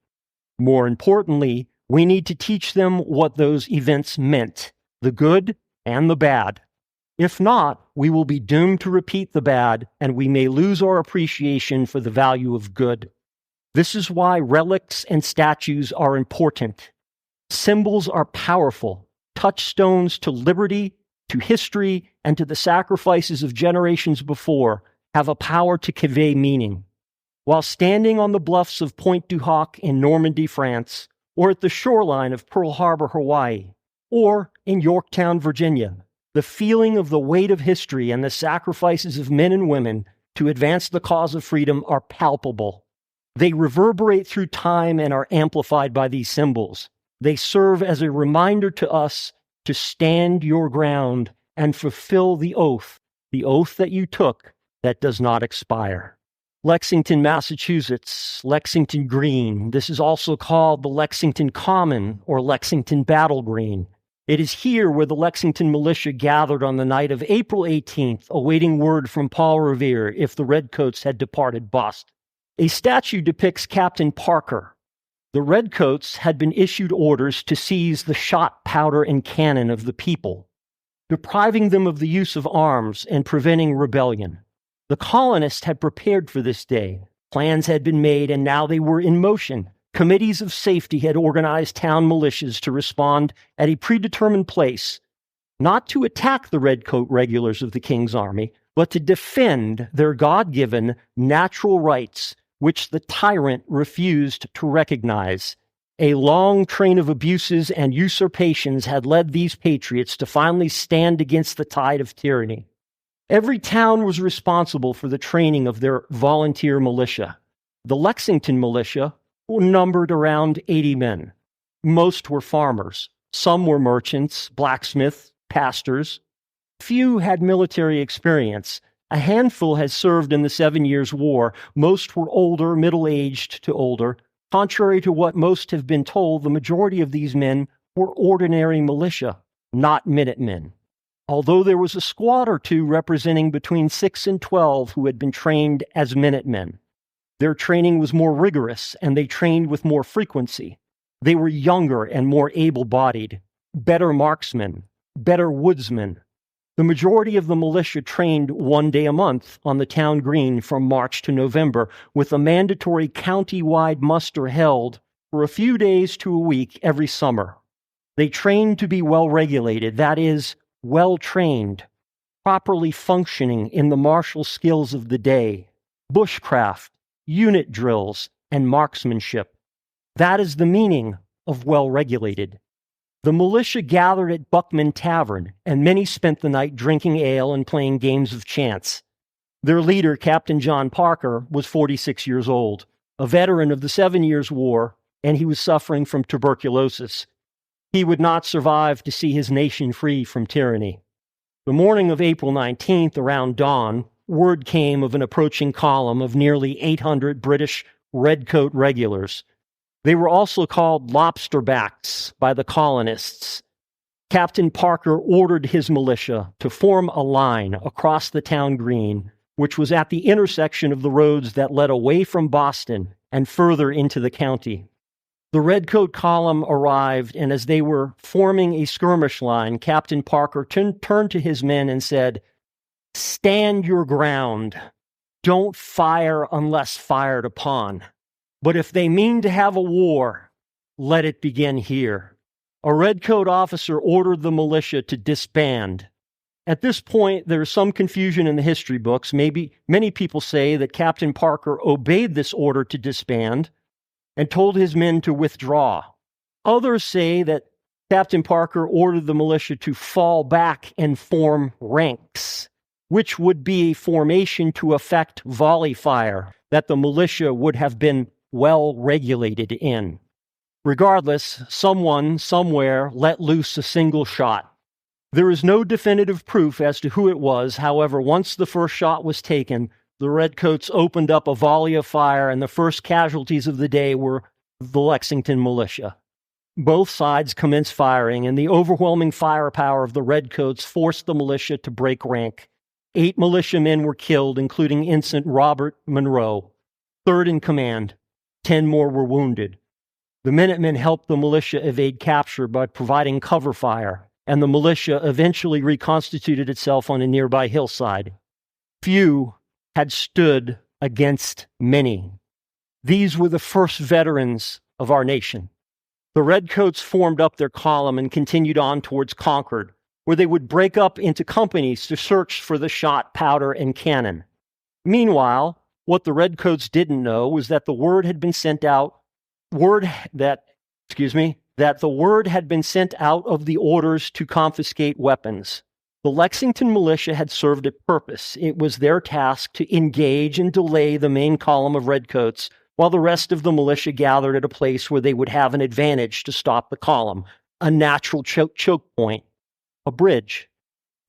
More importantly, we need to teach them what those events meant, the good and the bad. If not, we will be doomed to repeat the bad, and we may lose our appreciation for the value of good. This is why relics and statues are important. Symbols are powerful, touchstones to liberty, to history, and to the sacrifices of generations before have a power to convey meaning. While standing on the bluffs of Pointe du Hoc in Normandy, France, or at the shoreline of Pearl Harbor, Hawaii, or in Yorktown, Virginia, the feeling of the weight of history and the sacrifices of men and women to advance the cause of freedom are palpable. They reverberate through time and are amplified by these symbols. They serve as a reminder to us to stand your ground and fulfill the oath that you took that does not expire. Lexington, Massachusetts, Lexington Green. This is also called the Lexington Common or Lexington Battle Green. It is here where the Lexington militia gathered on the night of April 18th, awaiting word from Paul Revere if the Redcoats had departed Boston. A statue depicts Captain Parker. The Redcoats had been issued orders to seize the shot, powder, and cannon of the people, depriving them of the use of arms and preventing rebellion. The colonists had prepared for this day. Plans had been made, and now they were in motion. Committees of safety had organized town militias to respond at a predetermined place, not to attack the Redcoat regulars of the King's Army, but to defend their God-given natural rights, which the tyrant refused to recognize. A long train of abuses and usurpations had led these patriots to finally stand against the tide of tyranny. Every town was responsible for the training of their volunteer militia. The Lexington militia numbered around 80 men. Most were farmers. Some were merchants, blacksmiths, pastors. Few had military experience. A handful had served in the 7 Years' War. Most were older, middle-aged to older. Contrary to what most have been told, the majority of these men were ordinary militia, not Minutemen. Although there was a squad or two representing between 6 and 12 who had been trained as Minutemen. Their training was more rigorous, and they trained with more frequency. They were younger and more able-bodied, better marksmen, better woodsmen. The majority of the militia trained 1 day a month on the town green from March to November, with a mandatory county-wide muster held for a few days to a week every summer. They trained to be well-regulated, that is, well-trained, properly functioning in the martial skills of the day, bushcraft, unit drills, and marksmanship. That is the meaning of well-regulated. The militia gathered at Buckman Tavern, and many spent the night drinking ale and playing games of chance. Their leader, Captain John Parker, was 46 years old, a veteran of the 7 Years' War, and he was suffering from tuberculosis. He would not survive to see his nation free from tyranny. The morning of April 19th, around dawn, word came of an approaching column of nearly 800 British Redcoat regulars. They were also called lobsterbacks by the colonists. Captain Parker ordered his militia to form a line across the town green, which was at the intersection of the roads that led away from Boston and further into the county. The Redcoat column arrived, and as they were forming a skirmish line, Captain Parker turned to his men and said, "Stand your ground. Don't fire unless fired upon. But if they mean to have a war, let it begin here." A Redcoat officer ordered the militia to disband. At this point, there is some confusion in the history books. Many people say that Captain Parker obeyed this order to disband and told his men to withdraw. Others say that Captain Parker ordered the militia to fall back and form ranks, which would be a formation to effect volley fire that the militia would have been well regulated in. Regardless, someone, somewhere, let loose a single shot. There is no definitive proof as to who it was. However, once the first shot was taken, the Redcoats opened up a volley of fire, and the first casualties of the day were the Lexington militia. Both sides commenced firing, and the overwhelming firepower of the Redcoats forced the militia to break rank. 8 militiamen were killed, including Ensign Robert Monroe, third in command. 10 more were wounded. The Minutemen helped the militia evade capture by providing cover fire, and the militia eventually reconstituted itself on a nearby hillside. Few had stood against many. These were the first veterans of our nation. The Redcoats formed up their column and continued on towards Concord, where they would break up into companies to search for the shot, powder, and cannon. Meanwhile, what the Redcoats didn't know was that the word had been sent out that the word had been sent out of the orders to confiscate weapons. The Lexington militia had served a purpose. It was their task to engage and delay the main column of Redcoats, while the rest of the militia gathered at a place where they would have an advantage to stop the column, a natural choke point, a bridge.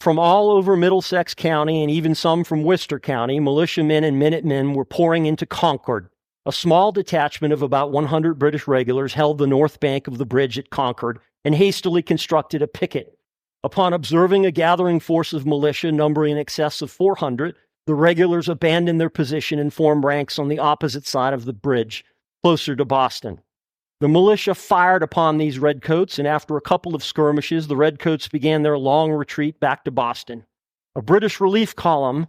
From all over Middlesex County and even some from Worcester County, militiamen and Minutemen were pouring into Concord. A small detachment of about 100 British regulars held the north bank of the bridge at Concord and hastily constructed a picket. Upon observing a gathering force of militia numbering in excess of 400, the regulars abandoned their position and formed ranks on the opposite side of the bridge, closer to Boston. The militia fired upon these redcoats, and after a couple of skirmishes, the redcoats began their long retreat back to Boston. A British relief column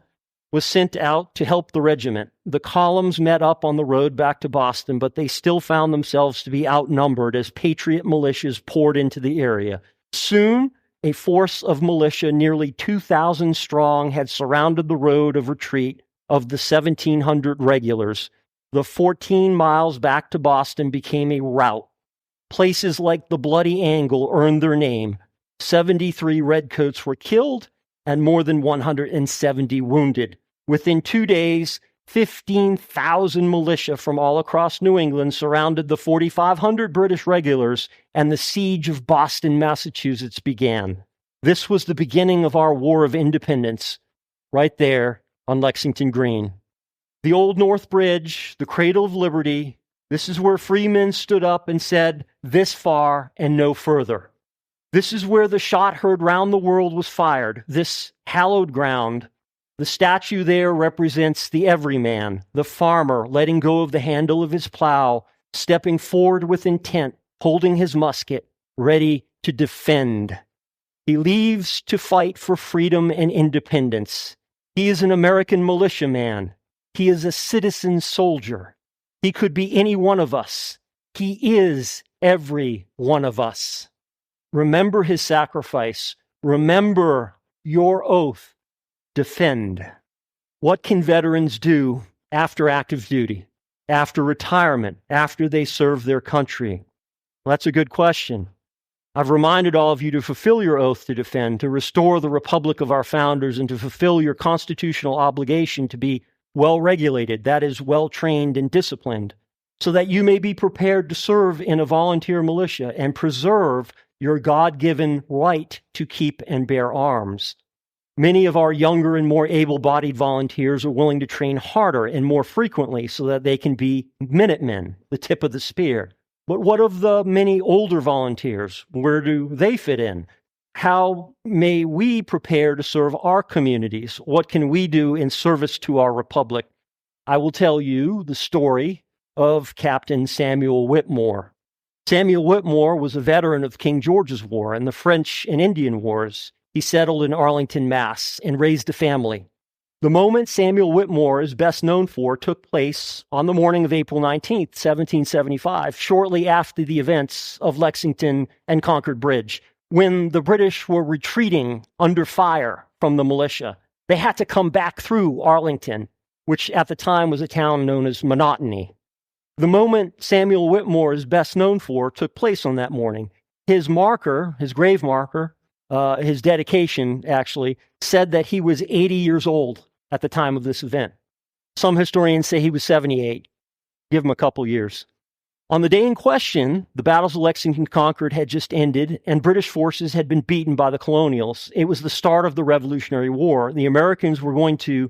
was sent out to help the regiment. The columns met up on the road back to Boston, but they still found themselves to be outnumbered as Patriot militias poured into the area. Soon, a force of militia nearly 2,000 strong had surrounded the road of retreat of the 1,700 regulars. The 14 miles back to Boston became a rout. Places like the Bloody Angle earned their name. 73 redcoats were killed and more than 170 wounded. Within 2 days, 15,000 militia from all across New England surrounded the 4,500 British regulars, and the siege of Boston, Massachusetts began. This was the beginning of our War of Independence, right there on Lexington Green. The Old North Bridge, the cradle of liberty, this is where free men stood up and said, "This far and no further." This is where the shot heard round the world was fired, this hallowed ground. The statue there represents the everyman, the farmer letting go of the handle of his plow, stepping forward with intent, holding his musket, ready to defend. He leaves to fight for freedom and independence. He is an American militiaman. He is a citizen soldier. He could be any one of us. He is every one of us. Remember his sacrifice. Remember your oath. Defend. What can veterans do after active duty, after retirement, after they serve their country? Well, that's a good question. I've reminded all of you to fulfill your oath to defend, to restore the republic of our founders, and to fulfill your constitutional obligation to be well-regulated, that is, well-trained and disciplined, so that you may be prepared to serve in a volunteer militia and preserve your God-given right to keep and bear arms. Many of our younger and more able-bodied volunteers are willing to train harder and more frequently so that they can be Minutemen, the tip of the spear. But what of the many older volunteers? Where do they fit in? How may we prepare to serve our communities? What can we do in service to our republic? I will tell you the story of Captain Samuel Whitmore. Samuel Whitmore was a veteran of King George's War and the French and Indian Wars. He settled in Arlington, Mass., and raised a family. The moment Samuel Whitmore is best known for took place on the morning of April 19th, 1775, shortly after the events of Lexington and Concord Bridge, when the British were retreating under fire from the militia. They had to come back through Arlington, which at the time was a town known as Monotony. The moment Samuel Whitmore is best known for took place on that morning. His marker, his grave marker, his dedication, actually, said that he was 80 years old at the time of this event. Some historians say he was 78. Give him a couple years. On the day in question, the battles of Lexington and Concord had just ended, and British forces had been beaten by the colonials. It was the start of the Revolutionary War. The Americans were going to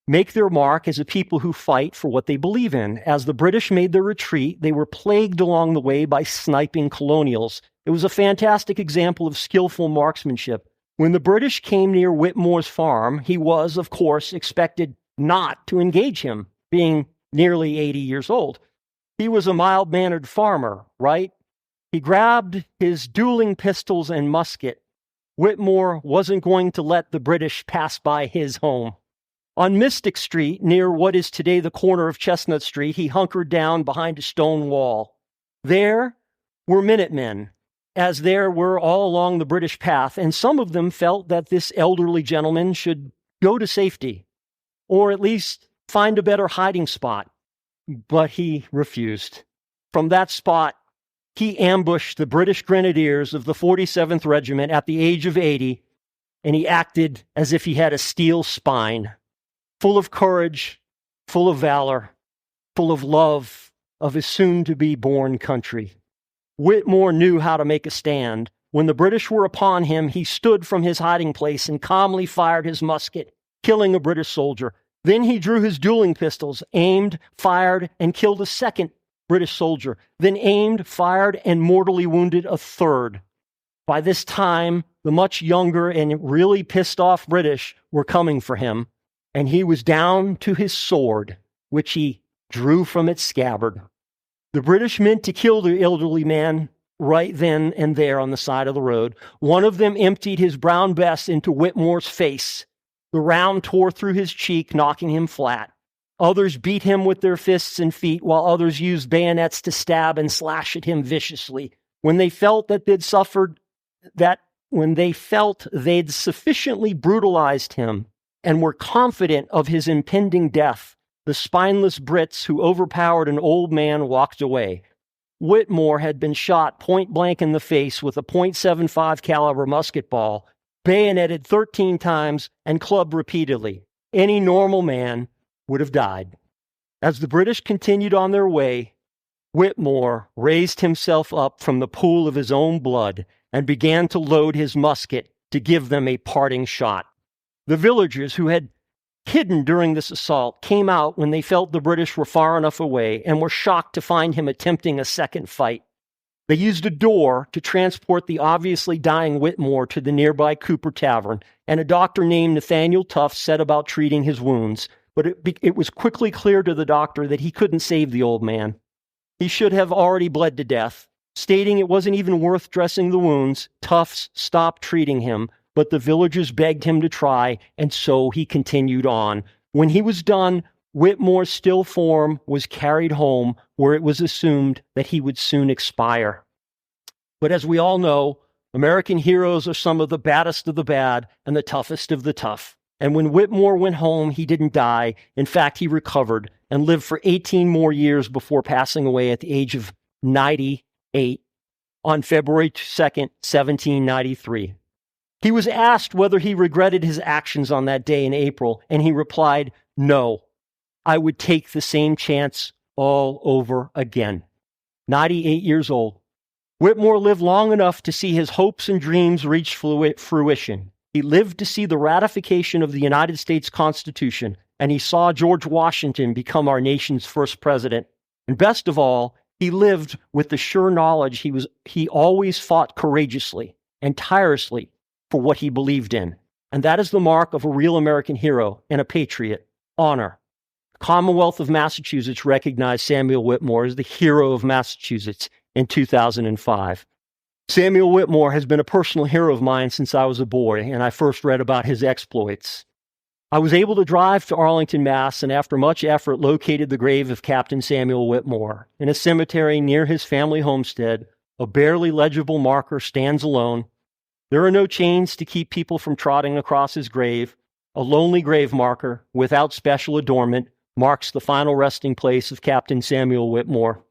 make their mark as a people who fight for what they believe in. As the British made their retreat, they were plagued along the way by sniping colonials. It was a fantastic example of skillful marksmanship. When the British came near Whitmore's farm, he was, of course, expected not to engage him, being nearly 80 years old. He was a mild-mannered farmer, right? He grabbed his dueling pistols and musket. Whitmore wasn't going to let the British pass by his home. On Mystic Street, near what is today the corner of Chestnut Street, he hunkered down behind a stone wall. There were Minutemen, as there were all along the British path, and some of them felt that this elderly gentleman should go to safety, or at least find a better hiding spot. But he refused. From that spot, he ambushed the British Grenadiers of the 47th Regiment at the age of 80, and he acted as if he had a steel spine, full of courage, full of valor, full of love of his soon-to-be-born country. Whitmore knew how to make a stand. When the British were upon him, he stood from his hiding place and calmly fired his musket, killing a British soldier. Then he drew his dueling pistols, aimed, fired, and killed a second British soldier, then aimed, fired, and mortally wounded a third. By this time, the much younger and really pissed off British were coming for him, and he was down to his sword, which he drew from its scabbard. The British meant to kill the elderly man right then and there on the side of the road. One of them emptied his brown vest into Whitmore's face. The round tore through his cheek, knocking him flat. Others beat him with their fists and feet, while others used bayonets to stab and slash at him viciously. When they felt they'd sufficiently brutalized him and were confident of his impending death, the spineless Brits who overpowered an old man walked away. Whitmore had been shot point blank in the face with a .75 caliber musket ball, bayoneted 13 times, and clubbed repeatedly. Any normal man would have died. As the British continued on their way, Whitmore raised himself up from the pool of his own blood and began to load his musket to give them a parting shot. The villagers who had hidden during this assault came out when they felt the British were far enough away and were shocked to find him attempting a second fight. They used a door to transport the obviously dying Whitmore to the nearby Cooper Tavern, and a doctor named Nathaniel Tufts set about treating his wounds, but it was quickly clear to the doctor that he couldn't save the old man. He should have already bled to death. Stating it wasn't even worth dressing the wounds, Tufts stopped treating him, but the villagers begged him to try, and so he continued on. When he was done, Whitmore's still form was carried home, where it was assumed that he would soon expire. But as we all know, American heroes are some of the baddest of the bad and the toughest of the tough. And when Whitmore went home, he didn't die. In fact, he recovered and lived for 18 more years before passing away at the age of 98 on February 2nd, 1793. He was asked whether he regretted his actions on that day in April, and he replied, "No, I would take the same chance all over again." 98 years old. Whitmore lived long enough to see his hopes and dreams reach fruition. He lived to see the ratification of the United States Constitution, and he saw George Washington become our nation's first president. And best of all, he lived with the sure knowledge he always fought courageously and tirelessly for what he believed in. And that is the mark of a real American hero and a patriot: honor. The Commonwealth of Massachusetts recognized Samuel Whitmore as the hero of Massachusetts in 2005. Samuel Whitmore has been a personal hero of mine since I was a boy, and I first read about his exploits. I was able to drive to Arlington, Mass., and after much effort located the grave of Captain Samuel Whitmore. In a cemetery near his family homestead, a barely legible marker stands alone. There are no chains to keep people from trotting across his grave. A lonely grave marker, without special adornment, marks the final resting place of Captain Samuel Whitmore.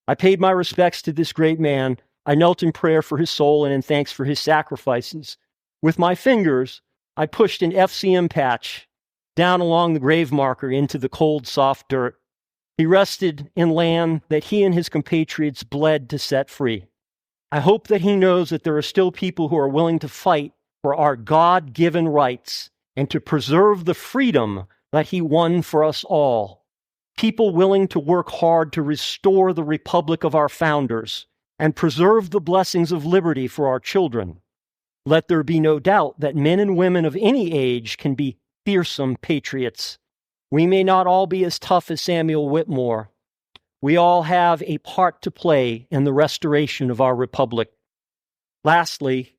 I paid my respects to this great man. I knelt in prayer for his soul and in thanks for his sacrifices. With my fingers, I pushed an FCM patch down along the grave marker into the cold, soft dirt. He rested in land that he and his compatriots bled to set free. I hope that he knows that there are still people who are willing to fight for our God-given rights and to preserve the freedom that he won for us all. People willing to work hard to restore the republic of our founders and preserve the blessings of liberty for our children. Let there be no doubt that men and women of any age can be fearsome patriots. We may not all be as tough as Samuel Whitmore. We all have a part to play in the restoration of our republic. Lastly,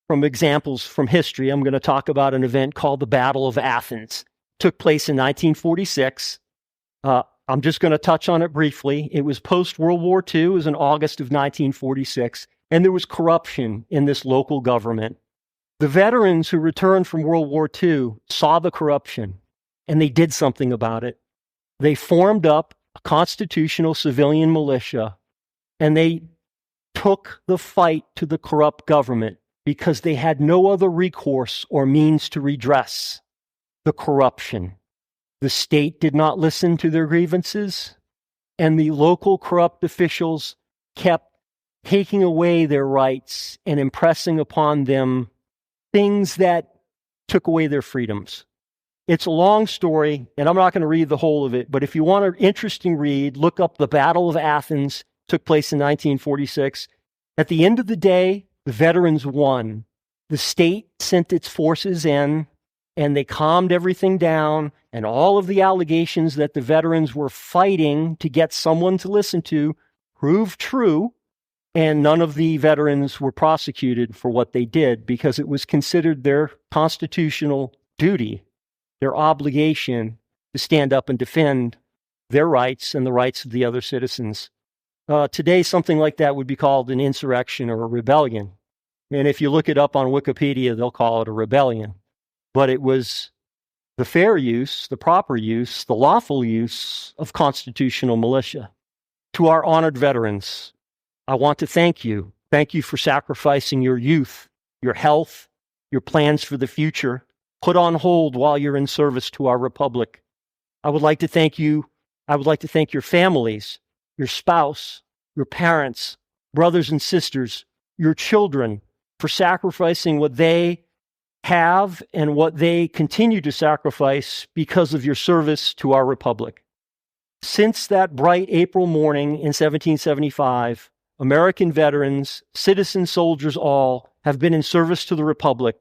from examples from history, I'm going to talk about an event called the Battle of Athens. It took place in 1946. I'm just going to touch on it briefly. It was post-World War II. It was in August of 1946, and there was corruption in this local government. The veterans who returned from World War II saw the corruption, and they did something about it. They formed up a constitutional civilian militia, and they took the fight to the corrupt government because they had no other recourse or means to redress the corruption. The state did not listen to their grievances, and the local corrupt officials kept taking away their rights and impressing upon them things that took away their freedoms. It's a long story, and I'm not going to read the whole of it, but if you want an interesting read, look up the Battle of Athens. It took place in 1946. At the end of the day, the veterans won. The state sent its forces in, and they calmed everything down, and all of the allegations that the veterans were fighting to get someone to listen to proved true, and none of the veterans were prosecuted for what they did because it was considered their constitutional duty, their obligation to stand up and defend their rights and the rights of the other citizens. Today, something like that would be called an insurrection or a rebellion. And if you look it up on Wikipedia, they'll call it a rebellion. But it was the fair use, the proper use, the lawful use of constitutional militia. To our honored veterans, I want to thank you. Thank you for sacrificing your youth, your health, your plans for the future, put on hold while you're in service to our republic. I would like to thank you. I would like to thank your families, your spouse, your parents, brothers and sisters, your children for sacrificing what they have and what they continue to sacrifice because of your service to our republic. Since that bright April morning in 1775, American veterans, citizen soldiers all, have been in service to the republic.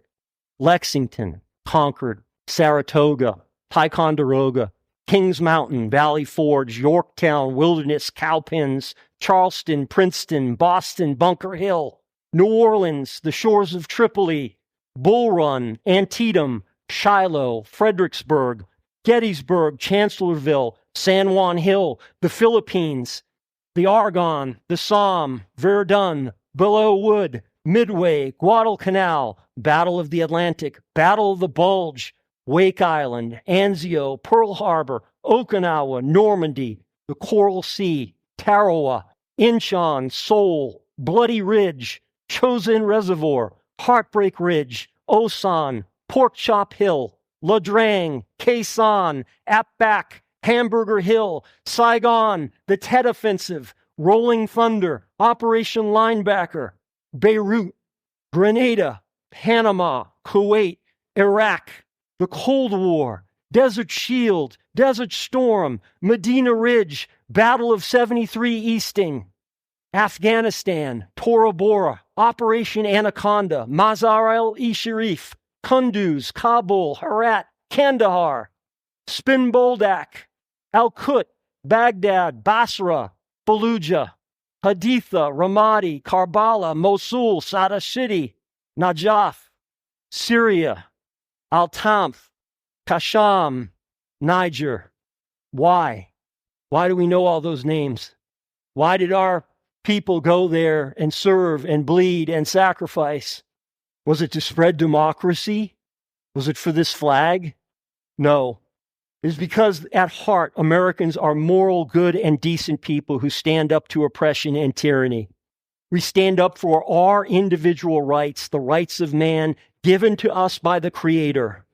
Lexington, Concord, Saratoga, Ticonderoga, Kings Mountain, Valley Forge, Yorktown, Wilderness, Cowpens, Charleston, Princeton, Boston, Bunker Hill, New Orleans, the shores of Tripoli, Bull Run, Antietam, Shiloh, Fredericksburg, Gettysburg, Chancellorsville, San Juan Hill, the Philippines, the Argonne, the Somme, Verdun, Belleau Wood, Midway, Guadalcanal, Battle of the Atlantic, Battle of the Bulge, Wake Island, Anzio, Pearl Harbor, Okinawa, Normandy, the Coral Sea, Tarawa, Incheon, Seoul, Bloody Ridge, Chosin Reservoir, Heartbreak Ridge, Osan, Pork Chop Hill, La Drang, Khe Sanh, Ap-Back, Hamburger Hill, Saigon, the Tet Offensive, Rolling Thunder, Operation Linebacker, Beirut, Grenada, Panama, Kuwait, Iraq, the Cold War, Desert Shield, Desert Storm, Medina Ridge, Battle of 73 Easting, Afghanistan, Tora Bora, Operation Anaconda, Mazar-e-Sharif, Kunduz, Kabul, Herat, Kandahar, Spin Boldak, Al-Qut, Baghdad, Basra, Fallujah, Haditha, Ramadi, Karbala, Mosul, Sada City, Najaf, Syria, Al-Tamf, Kasham, Niger. Why? Why do we know all those names? Why did our people go there and serve and bleed and sacrifice? Was it to spread democracy? Was it for this flag? No. It's because at heart, Americans are moral, good, and decent people who stand up to oppression and tyranny. We stand up for our individual rights, the rights of man given to us by the Creator.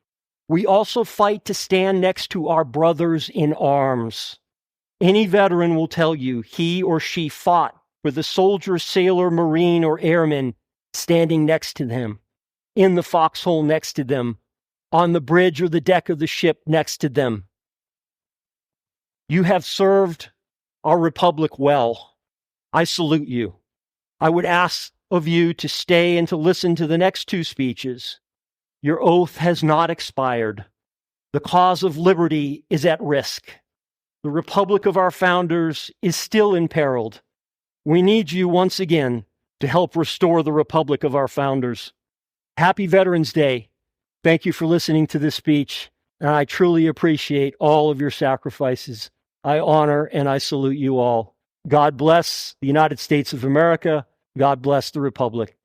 We also fight to stand next to our brothers in arms. Any veteran will tell you he or she fought for the soldier, sailor, marine, or airman standing next to them, in the foxhole next to them, on the bridge or the deck of the ship next to them. You have served our republic well. I salute you. I would ask of you to stay and to listen to the next two speeches. Your oath has not expired. The cause of liberty is at risk. The republic of our founders is still imperiled. We need you once again to help restore the republic of our founders. Happy Veterans Day. Thank you for listening to this speech, and I truly appreciate all of your sacrifices. I honor and I salute you all. God bless the United States of America. God bless the Republic.